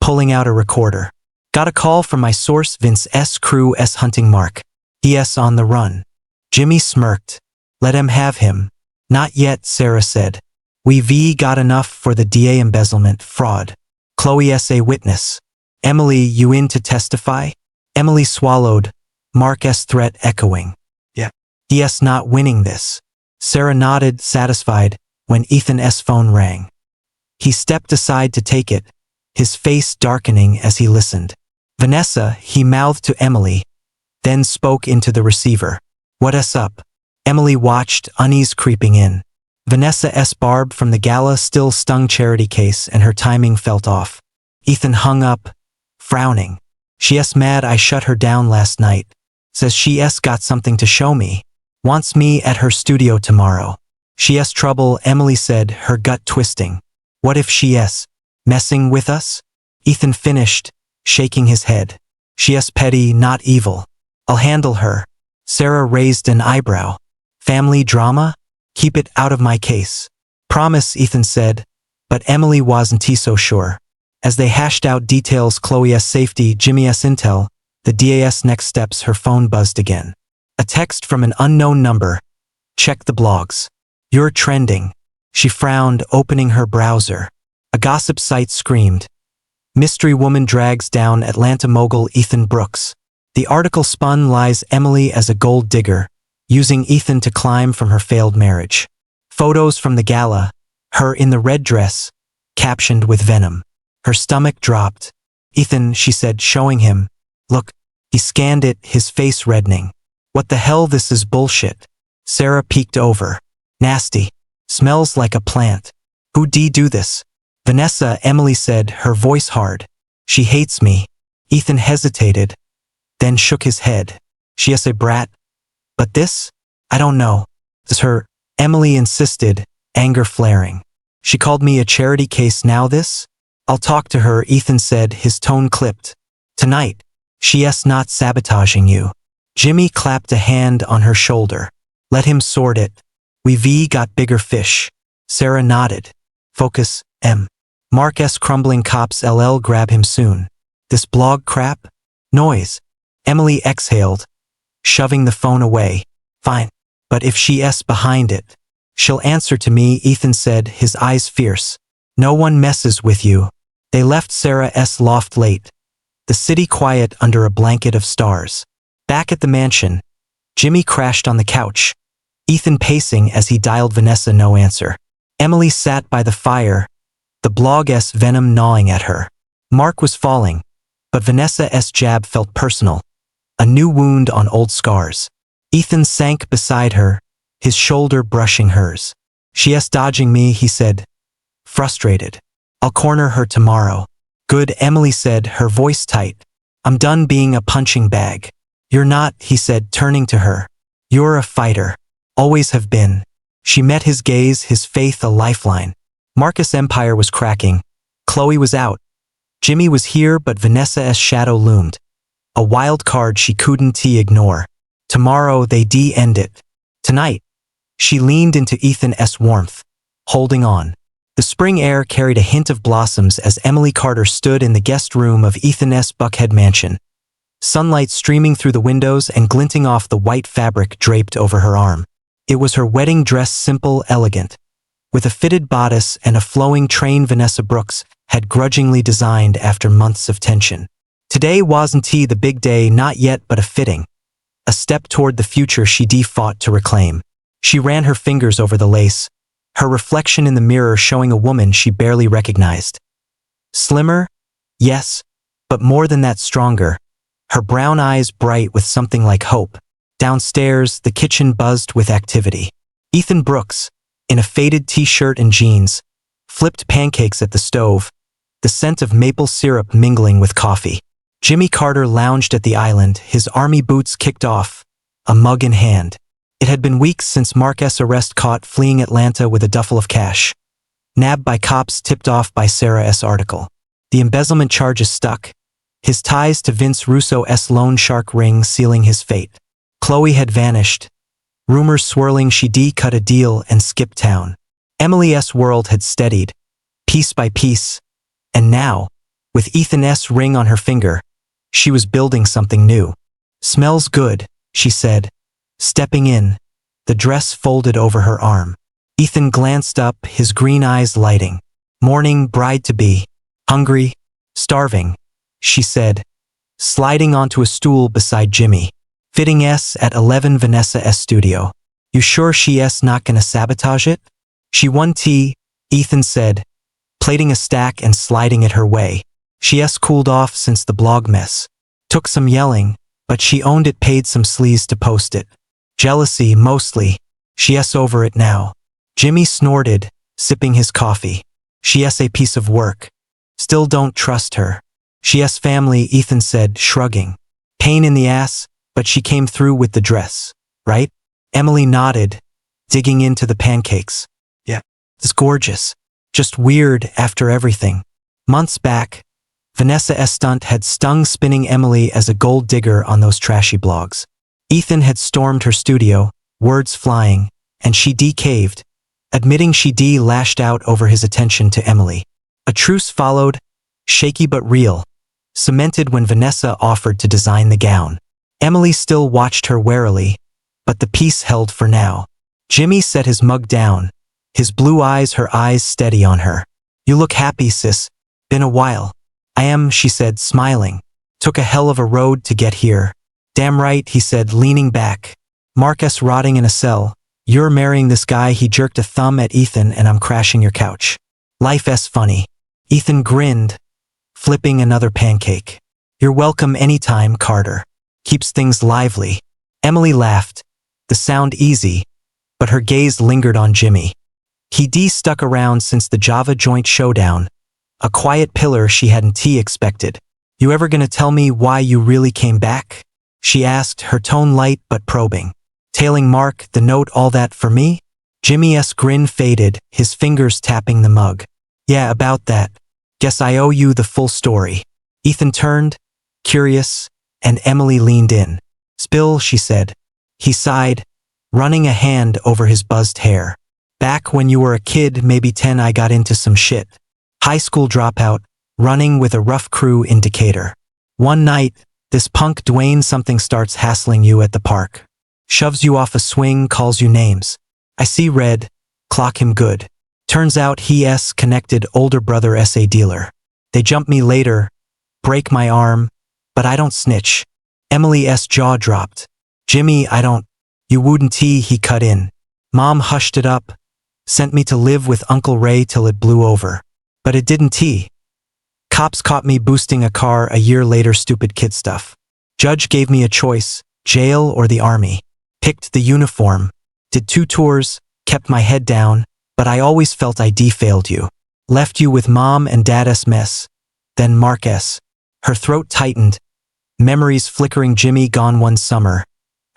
pulling out a recorder. Got a call from my source, Vince's crew's hunting Mark. He's on the run. Jimmy smirked. Let him have him. Not yet, Sarah said. We've got enough for the DA embezzlement fraud. Chloe's a witness. Emily, you in to testify? Emily swallowed, Mark's threat echoing. Yeah. He's not winning this. Sarah nodded, satisfied, when Ethan's phone rang. He stepped aside to take it, his face darkening as he listened. Vanessa, he mouthed to Emily, then spoke into the receiver. What's up? Emily watched, unease creeping in. Vanessa's barb from the gala still stung charity case and her timing felt off. Ethan hung up, frowning. She's mad I shut her down last night. Says she's got something to show me. Wants me at her studio tomorrow. She's trouble, Emily said, her gut twisting. What if she's messing with us? Ethan finished, shaking his head. She's petty, not evil. I'll handle her. Sarah raised an eyebrow. Family drama? Keep it out of my case. Promise, Ethan said, but Emily wasn't so sure. As they hashed out details, Chloe's safety, Jimmy's intel, the DA's next steps, her phone buzzed again. A text from an unknown number. Check the blogs. You're trending. She frowned, opening her browser. A gossip site screamed. Mystery woman drags down Atlanta mogul Ethan Brooks. The article spun lies Emily as a gold digger, using Ethan to climb from her failed marriage. Photos from the gala, her in the red dress, captioned with venom. Her stomach dropped. Ethan, she said, showing him. Look. He scanned it, his face reddening. What the hell, this is bullshit. Sarah peeked over. Nasty. Smells like a plant. Who'd do this? Vanessa, Emily said, her voice hard. She hates me. Ethan hesitated, then shook his head. She's a brat. But this? I don't know. This her, Emily insisted, anger flaring. She called me a charity case, now this? I'll talk to her, Ethan said, his tone clipped. Tonight. She's not sabotaging you. Jimmy clapped a hand on her shoulder. Let him sort it. We've got bigger fish. Sarah nodded. Focus, M. Mark's crumbling cops LL grab him soon. This blog crap? Noise. Emily exhaled, shoving the phone away. Fine. But if she's behind it, she'll answer to me, Ethan said, his eyes fierce. No one messes with you. They left Sarah's loft late. The city quiet under a blanket of stars. Back at the mansion, Jimmy crashed on the couch. Ethan pacing as he dialed Vanessa, no answer. Emily sat by the fire, the blog's venom gnawing at her. Mark was falling, but Vanessa's jab felt personal. A new wound on old scars. Ethan sank beside her, his shoulder brushing hers. She's dodging me, he said, frustrated. I'll corner her tomorrow. Good, Emily said, her voice tight. I'm done being a punching bag. You're not, he said, turning to her. You're a fighter. Always have been. She met his gaze, his faith a lifeline. Marcus' empire was cracking. Chloe was out. Jimmy was here, but Vanessa's shadow loomed. A wild card she couldn't ignore. Tomorrow they'd end it. Tonight. She leaned into Ethan's warmth, holding on. The spring air carried a hint of blossoms as Emily Carter stood in the guest room of Ethan's Buckhead mansion. Sunlight streaming through the windows and glinting off the white fabric draped over her arm. It was her wedding dress, simple, elegant. With a fitted bodice and a flowing train Vanessa Brooks had grudgingly designed after months of tension. Today wasn't the big day, not yet, but a fitting. A step toward the future she fought to reclaim. She ran her fingers over the lace, her reflection in the mirror showing a woman she barely recognized. Slimmer? Yes, but more than that, stronger. Her brown eyes bright with something like hope. Downstairs, the kitchen buzzed with activity. Ethan Brooks, in a faded t-shirt and jeans, flipped pancakes at the stove, the scent of maple syrup mingling with coffee. Jimmy Carter lounged at the island, his army boots kicked off, a mug in hand. It had been weeks since Mark S. arrest caught fleeing Atlanta with a duffel of cash. Nabbed by cops tipped off by Sarah S. article. The embezzlement charges stuck. His ties to Vince Russo's loan shark ring sealing his fate. Chloe had vanished. Rumors swirling she cut a deal and skipped town. Emily's world had steadied, piece by piece. And now, with Ethan's ring on her finger, she was building something new. "Smells good," she said, stepping in, the dress folded over her arm. Ethan glanced up, his green eyes lighting. "Morning, bride-to-be. Hungry? Starving," she said, sliding onto a stool beside Jimmy. "Fitting S at 11 Vanessa's studio. You sure she's not gonna sabotage it?" "She won tea," Ethan said, plating a stack and sliding it her way. "She's cooled off since the blog mess. Took some yelling, but she owned it, paid some sleaze to post it. Jealousy, mostly. She's over it now." Jimmy snorted, sipping his coffee. "She's a piece of work. Still don't trust her." "She's family," Ethan said, shrugging. "Pain in the ass, but she came through with the dress, right?" Emily nodded, digging into the pancakes. "Yeah, it's gorgeous. Just weird after everything." Months back, Vanessa's stunt had stung, spinning Emily as a gold digger on those trashy blogs. Ethan had stormed her studio, words flying, and she caved, admitting she lashed out over his attention to Emily. A truce followed, shaky but real, cemented when Vanessa offered to design the gown. Emily still watched her warily, but the peace held for now. Jimmy set his mug down, his blue eyes, her eyes steady on her. "You look happy, sis. Been a while." "I am," she said, smiling. "Took a hell of a road to get here." "Damn right," he said, leaning back. "Marcus rotting in a cell. You're marrying this guy," he jerked a thumb at Ethan, "and I'm crashing your couch. Life's funny." Ethan grinned, flipping another pancake. "You're welcome anytime, Carter. Keeps things lively." Emily laughed, the sound easy, but her gaze lingered on Jimmy. He stuck around since the Java joint showdown, a quiet pillar she hadn't expected. "You ever gonna tell me why you really came back?" she asked, her tone light but probing. "Tailing Mark, the note, all that for me?" Jimmy's grin faded, his fingers tapping the mug. "Yeah, about that. Guess I owe you the full story." Ethan turned, curious, and Emily leaned in. "Spill," she said. He sighed, running a hand over his buzzed hair. "Back when you were a kid, maybe 10, I got into some shit. High school dropout, running with a rough crew in Decatur. One night, this punk Dwayne something starts hassling you at the park. Shoves you off a swing, calls you names. I see red, clock him good. Turns out he's connected older brother SA dealer. They jump me later, break my arm, but I don't snitch." Emily's jaw dropped. "Jimmy, I don't." "You wouldn't," he cut in. "Mom hushed it up, sent me to live with Uncle Ray till it blew over. But it didn't. Cops caught me boosting a car a year later, stupid kid stuff. Judge gave me a choice, jail or the army. Picked the uniform, did 2 tours, kept my head down, but I always felt I failed you. Left you with Mom and Dad's mess. Then Mark S." Her throat tightened, memories flickering. Jimmy gone one summer.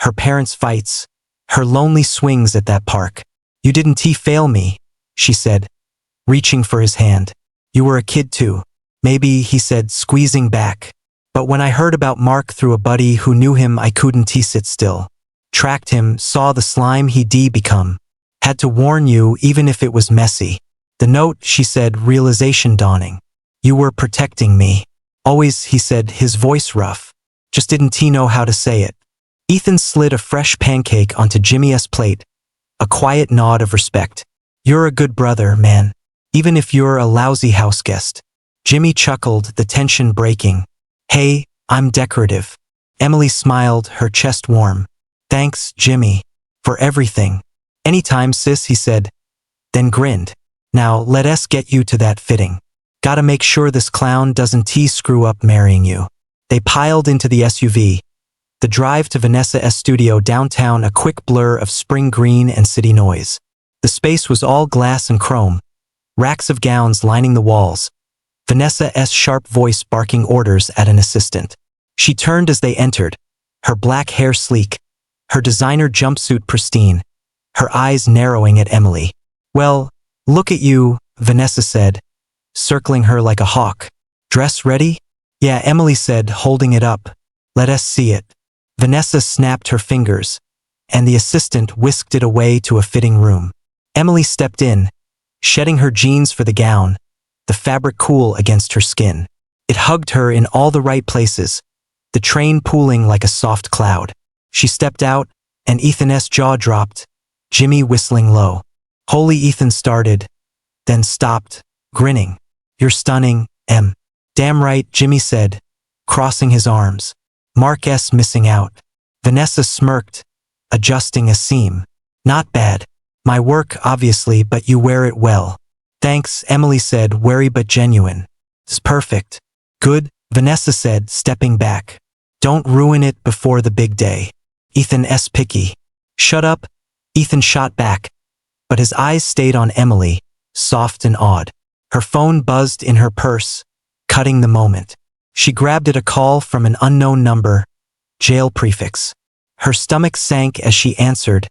Her parents' fights, her lonely swings at that park. "You didn't fail me," she said, reaching for his hand. "You were a kid too." "Maybe," he said, squeezing back. "But when I heard about Mark through a buddy who knew him, I couldn't sit still. Tracked him, saw the slime he'd become. Had to warn you, even if it was messy." "The note," she said, realization dawning. "You were protecting me." "Always," he said, his voice rough. "Just didn't know how to say it." Ethan slid a fresh pancake onto Jimmy's plate, a quiet nod of respect. "You're a good brother, man. Even if you're a lousy house guest." Jimmy chuckled, the tension breaking. "Hey, I'm decorative." Emily smiled, her chest warm. "Thanks, Jimmy. For everything." "Anytime, sis," he said, then grinned. "Now, let us get you to that fitting. Gotta make sure this clown doesn't screw up marrying you." They piled into the SUV. The drive to Vanessa's studio downtown, a quick blur of spring green and city noise. The space was all glass and chrome, racks of gowns lining the walls. Vanessa's sharp voice barking orders at an assistant. She turned as they entered, her black hair sleek, her designer jumpsuit pristine, her eyes narrowing at Emily. "Well, look at you," Vanessa said, circling her like a hawk. "Dress ready?" "Yeah," Emily said, holding it up. "Let us see it." Vanessa snapped her fingers, and the assistant whisked it away to a fitting room. Emily stepped in, shedding her jeans for the gown, the fabric cool against her skin. It hugged her in all the right places, the train pooling like a soft cloud. She stepped out, and Ethan's jaw dropped, Jimmy whistling low. Holy, Ethan started, then stopped, grinning. "You're stunning, Em." "Damn right," Jimmy said, crossing his arms. "Mark S. missing out." Vanessa smirked, adjusting a seam. "Not bad. My work, obviously, but you wear it well." "Thanks," Emily said, wary but genuine. "It's perfect." "Good," Vanessa said, stepping back. "Don't ruin it before the big day." "Ethan's picky." "Shut up," Ethan shot back, but his eyes stayed on Emily, soft and awed. Her phone buzzed in her purse, cutting the moment. She grabbed it, a call from an unknown number, jail prefix. Her stomach sank as she answered,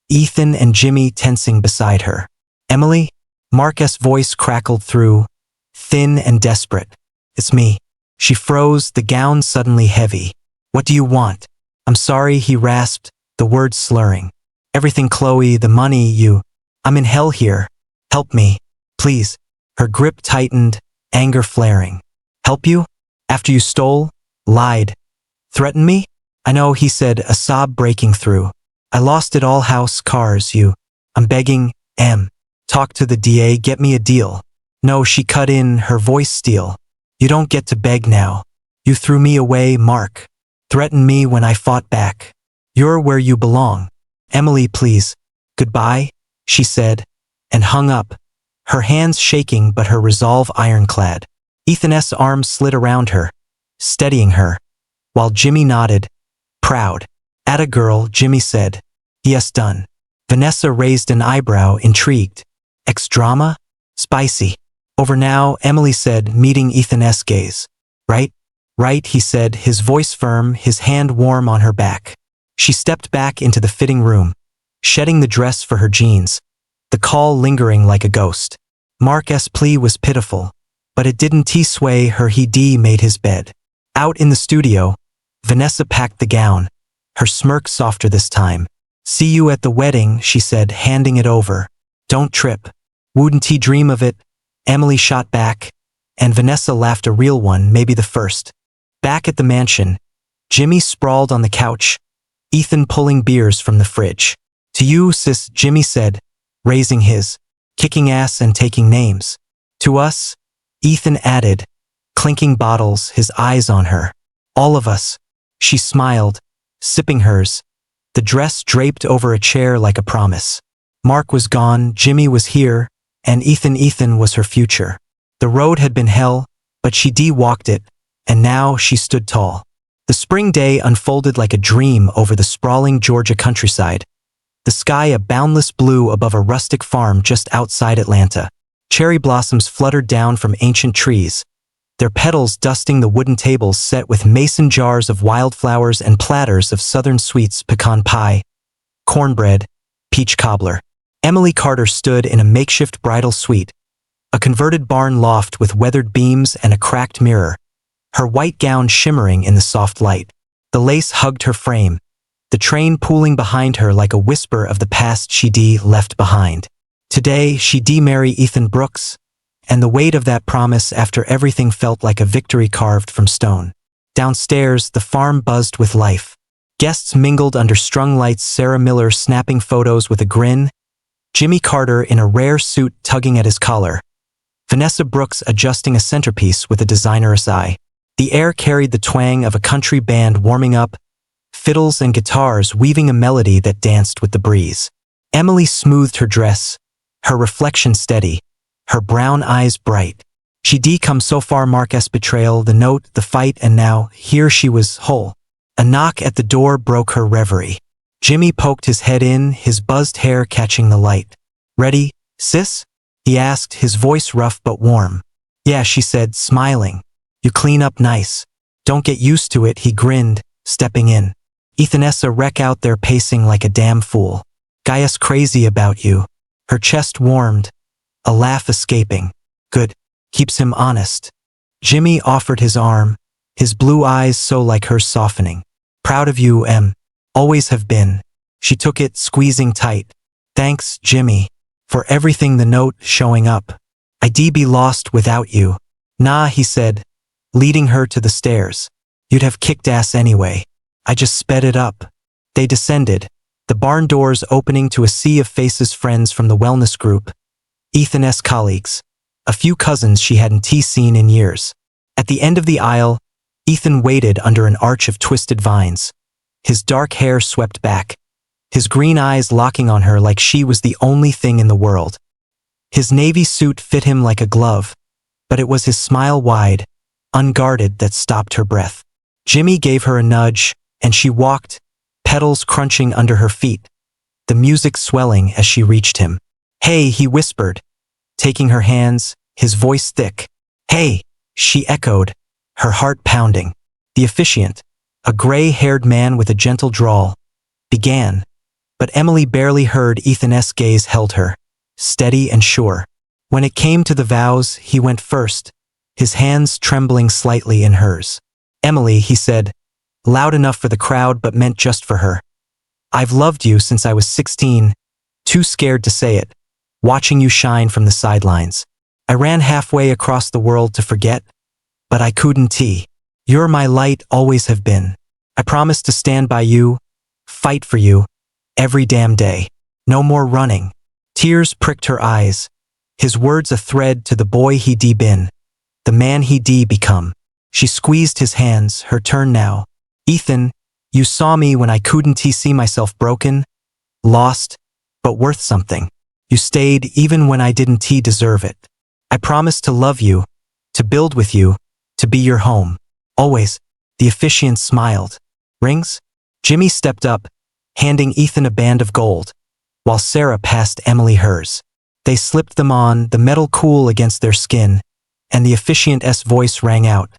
Ethan and Jimmy tensing beside her. "Emily?" Mark's voice crackled through, thin and desperate. "It's me." She froze, the gown suddenly heavy. "What do you want?" "I'm sorry," he rasped, the words slurring. "Everything, Chloe, the money, you. I'm in hell here. Help me, please." Her grip tightened, anger flaring. "Help you? After you stole, lied, threatened me?" "I know," he said, a sob breaking through. "I lost it all, house, cars, you. I'm begging, Em. Talk to the DA, get me a deal." "No," she cut in, her voice steel. "You don't get to beg now. You threw me away, Mark. Threatened me when I fought back. You're where you belong. Emily, please." "Goodbye," she said, and hung up, her hands shaking but her resolve ironclad. Ethan's arms slid around her, steadying her, while Jimmy nodded, proud. "Atta girl," Jimmy said. "Yes, done." Vanessa raised an eyebrow, intrigued. "Ex-drama? Spicy." "Over now," Emily said, meeting Ethan's gaze. "Right?" "Right," he said, his voice firm, his hand warm on her back. She stepped back into the fitting room, shedding the dress for her jeans, the call lingering like a ghost. Mark's plea was pitiful, but it didn't sway her. He made his bed. Out in the studio, Vanessa packed the gown, her smirk softer this time. "See you at the wedding," she said, handing it over. "Don't trip." "Wouldn't he dream of it?" Emily shot back, and Vanessa laughed, a real one, maybe the first. Back at the mansion, Jimmy sprawled on the couch, Ethan pulling beers from the fridge. "To you, sis," Jimmy said, raising his, kicking ass and taking names. "To us," Ethan added, clinking bottles, his eyes on her. "All of us." She smiled, sipping hers, the dress draped over a chair like a promise. Mark was gone, Jimmy was here, and Ethan was her future. The road had been hell, but she walked it, and now she stood tall. The spring day unfolded like a dream over the sprawling Georgia countryside, the sky a boundless blue above a rustic farm just outside Atlanta. Cherry blossoms fluttered down from ancient trees, their petals dusting the wooden tables set with mason jars of wildflowers and platters of southern sweets, pecan pie, cornbread, peach cobbler. Emily Carter stood in a makeshift bridal suite, a converted barn loft with weathered beams and a cracked mirror, her white gown shimmering in the soft light. The lace hugged her frame, the train pooling behind her like a whisper of the past she'd left behind. Today, she'd marry Ethan Brooks, and the weight of that promise after everything felt like a victory carved from stone. Downstairs, the farm buzzed with life. Guests mingled under strung lights, Sarah Miller snapping photos with a grin, Jimmy Carter in a rare suit tugging at his collar, Vanessa Brooks adjusting a centerpiece with a designer's eye. The air carried the twang of a country band warming up, fiddles and guitars weaving a melody that danced with the breeze. Emily smoothed her dress, her reflection steady, her brown eyes bright. She'd come so far, Mark's betrayal, the note, the fight, and now, here she was, whole. A knock at the door broke her reverie. Jimmy poked his head in, his buzzed hair catching the light. "Ready, sis?" he asked, his voice rough but warm. "Yeah," she said, smiling. "You clean up nice." "Don't get used to it," he grinned, stepping in. Ethanessa wreck out there pacing like a damn fool. Gaia's crazy about you. Her chest warmed, a laugh escaping. Good. Keeps him honest. Jimmy offered his arm, his blue eyes so like hers softening. Proud of you, Em. Always have been. She took it, squeezing tight. Thanks, Jimmy, for everything. The note showing up. I'd be lost without you. Nah, he said, leading her to the stairs. You'd have kicked ass anyway. I just sped it up. They descended, the barn doors opening to a sea of faces, friends from the wellness group, Ethan's colleagues, a few cousins she hadn't seen in years. At the end of the aisle, Ethan waited under an arch of twisted vines, his dark hair swept back, his green eyes locking on her like she was the only thing in the world. His navy suit fit him like a glove, but it was his smile wide, unguarded, that stopped her breath. Jimmy gave her a nudge, and she walked, petals crunching under her feet, the music swelling as she reached him. Hey, he whispered, taking her hands, his voice thick. Hey, she echoed, her heart pounding. The officiant, a gray-haired man with a gentle drawl, began, but Emily barely heard. Ethan's gaze held her, steady and sure. When it came to the vows, he went first, his hands trembling slightly in hers. Emily, he said, loud enough for the crowd but meant just for her. I've loved you since I was 16, too scared to say it, watching you shine from the sidelines. I ran halfway across the world to forget, but I couldn't. You're my light, always have been. I promise to stand by you, fight for you, every damn day. No more running. Tears pricked her eyes, his words a thread to the boy he'd been, the man he'd become. She squeezed his hands, her turn now. Ethan, you saw me when I couldn't see myself, broken, lost, but worth something. You stayed even when I didn't deserve it. I promised to love you, to build with you, to be your home. Always. The officiant smiled. Rings? Jimmy stepped up, handing Ethan a band of gold, while Sarah passed Emily hers. They slipped them on, the metal cool against their skin, and the officiant's voice rang out.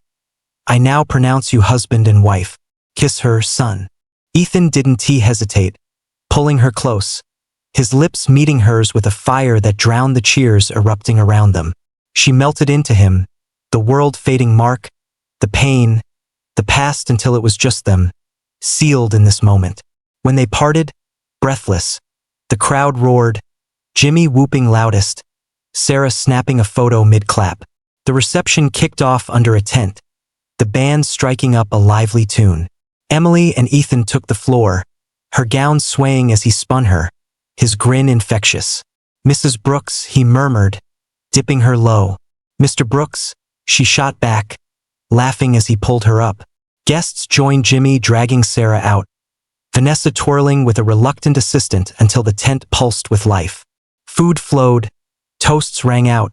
I now pronounce you husband and wife. Kiss her, son. Ethan didn't hesitate, pulling her close, his lips meeting hers with a fire that drowned the cheers erupting around them. She melted into him, the world fading, Mark, the pain, the past, until it was just them, sealed in this moment. When they parted, breathless, the crowd roared, Jimmy whooping loudest, Sarah snapping a photo mid-clap. The reception kicked off under a tent, the band striking up a lively tune. Emily and Ethan took the floor, her gown swaying as he spun her, his grin infectious. Mrs. Brooks, he murmured, dipping her low. Mr. Brooks, she shot back, laughing as he pulled her up. Guests joined Jimmy, dragging Sarah out, Vanessa twirling with a reluctant assistant until the tent pulsed with life. Food flowed, toasts rang out.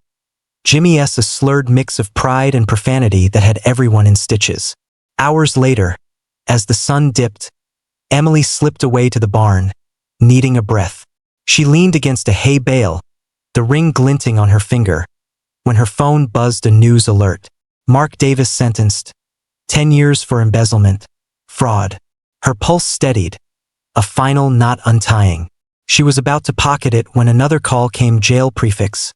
Jimmy's a slurred mix of pride and profanity that had everyone in stitches. Hours later, as the sun dipped, Emily slipped away to the barn, needing a breath. She leaned against a hay bale, the ring glinting on her finger, when her phone buzzed a news alert. Mark Davis sentenced, 10 years for embezzlement, fraud. Her pulse steadied, a final knot untying. She was about to pocket it when another call came. Jail prefix.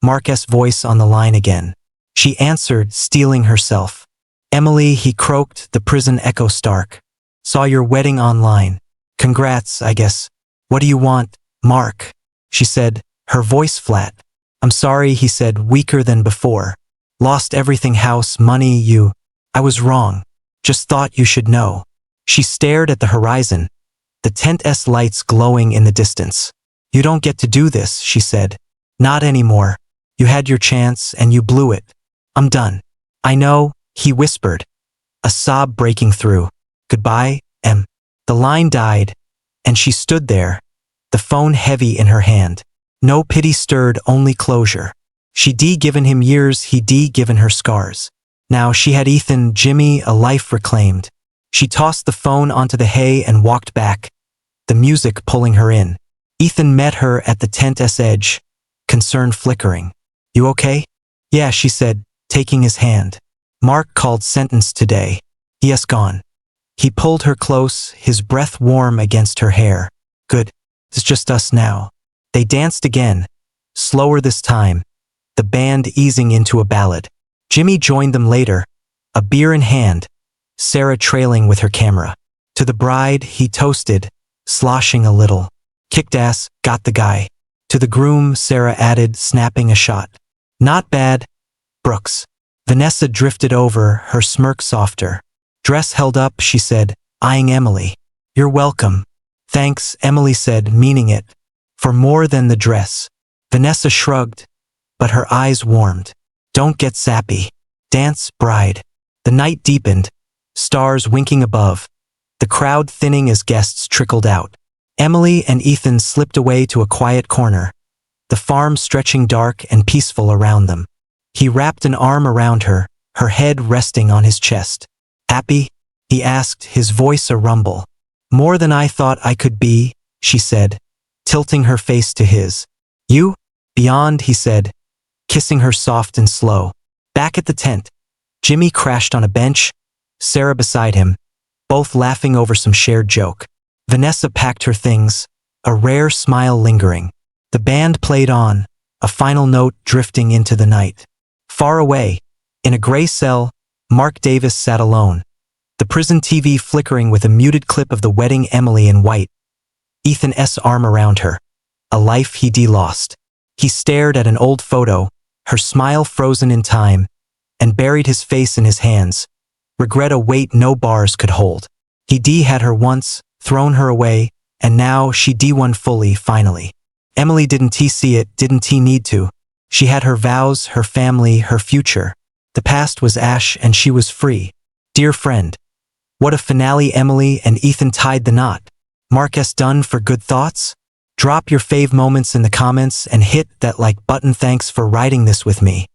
Mark's voice on the line again. She answered, steeling herself. Emily, he croaked, the prison echo stark. Saw your wedding online. Congrats, I guess. What do you want, Mark? She said, her voice flat. I'm sorry, he said, weaker than before. Lost everything, house, money, you. I was wrong. Just thought you should know. She stared at the horizon, the tent's lights glowing in the distance. You don't get to do this, she said. Not anymore. You had your chance and you blew it. I'm done. I know, he whispered, a sob breaking through. Goodbye, Em. The line died, and she stood there, the phone heavy in her hand. No pity stirred, only closure. She'd given him years, he'd given her scars. Now she had Ethan, Jimmy, a life reclaimed. She tossed the phone onto the hay and walked back, the music pulling her in. Ethan met her at the tent's edge, concern flickering. You okay? Yeah, she said, taking his hand. Mark called, sentenced today. Yes, gone. He pulled her close, his breath warm against her hair. Good. It's just us now. They danced again, slower this time, the band easing into a ballad. Jimmy joined them later, a beer in hand, Sarah trailing with her camera. To the bride, he toasted, sloshing a little. Kicked ass, got the guy. To the groom, Sarah added, snapping a shot. Not bad, Brooks. Vanessa drifted over, her smirk softer. Dress held up, she said, eyeing Emily. You're welcome. Thanks, Emily said, meaning it. For more than the dress. Vanessa shrugged, but her eyes warmed. Don't get sappy. Dance, bride. The night deepened, stars winking above, the crowd thinning as guests trickled out. Emily and Ethan slipped away to a quiet corner, the farm stretching dark and peaceful around them. He wrapped an arm around her, her head resting on his chest. Happy? He asked, his voice a rumble. More than I thought I could be, she said, tilting her face to his. You? Beyond, he said, kissing her soft and slow. Back at the tent, Jimmy crashed on a bench, Sarah beside him, both laughing over some shared joke. Vanessa packed her things, a rare smile lingering. The band played on, a final note drifting into the night. Far away, in a gray cell, Mark Davis sat alone, the prison TV flickering with a muted clip of the wedding Emily in white. Ethan's arm around her, a life he'd lost. He stared at an old photo, her smile frozen in time, and buried his face in his hands, regret a weight no bars could hold. He had her once, thrown her away, and now she won fully, finally. Emily didn't see it, didn't need to. She had her vows, her family, her future. The past was ash and she was free. Dear friend. What a finale. Emily and Ethan tied the knot. Mark done for good thoughts? Drop your fave moments in the comments and hit that like button. Thanks for writing this with me.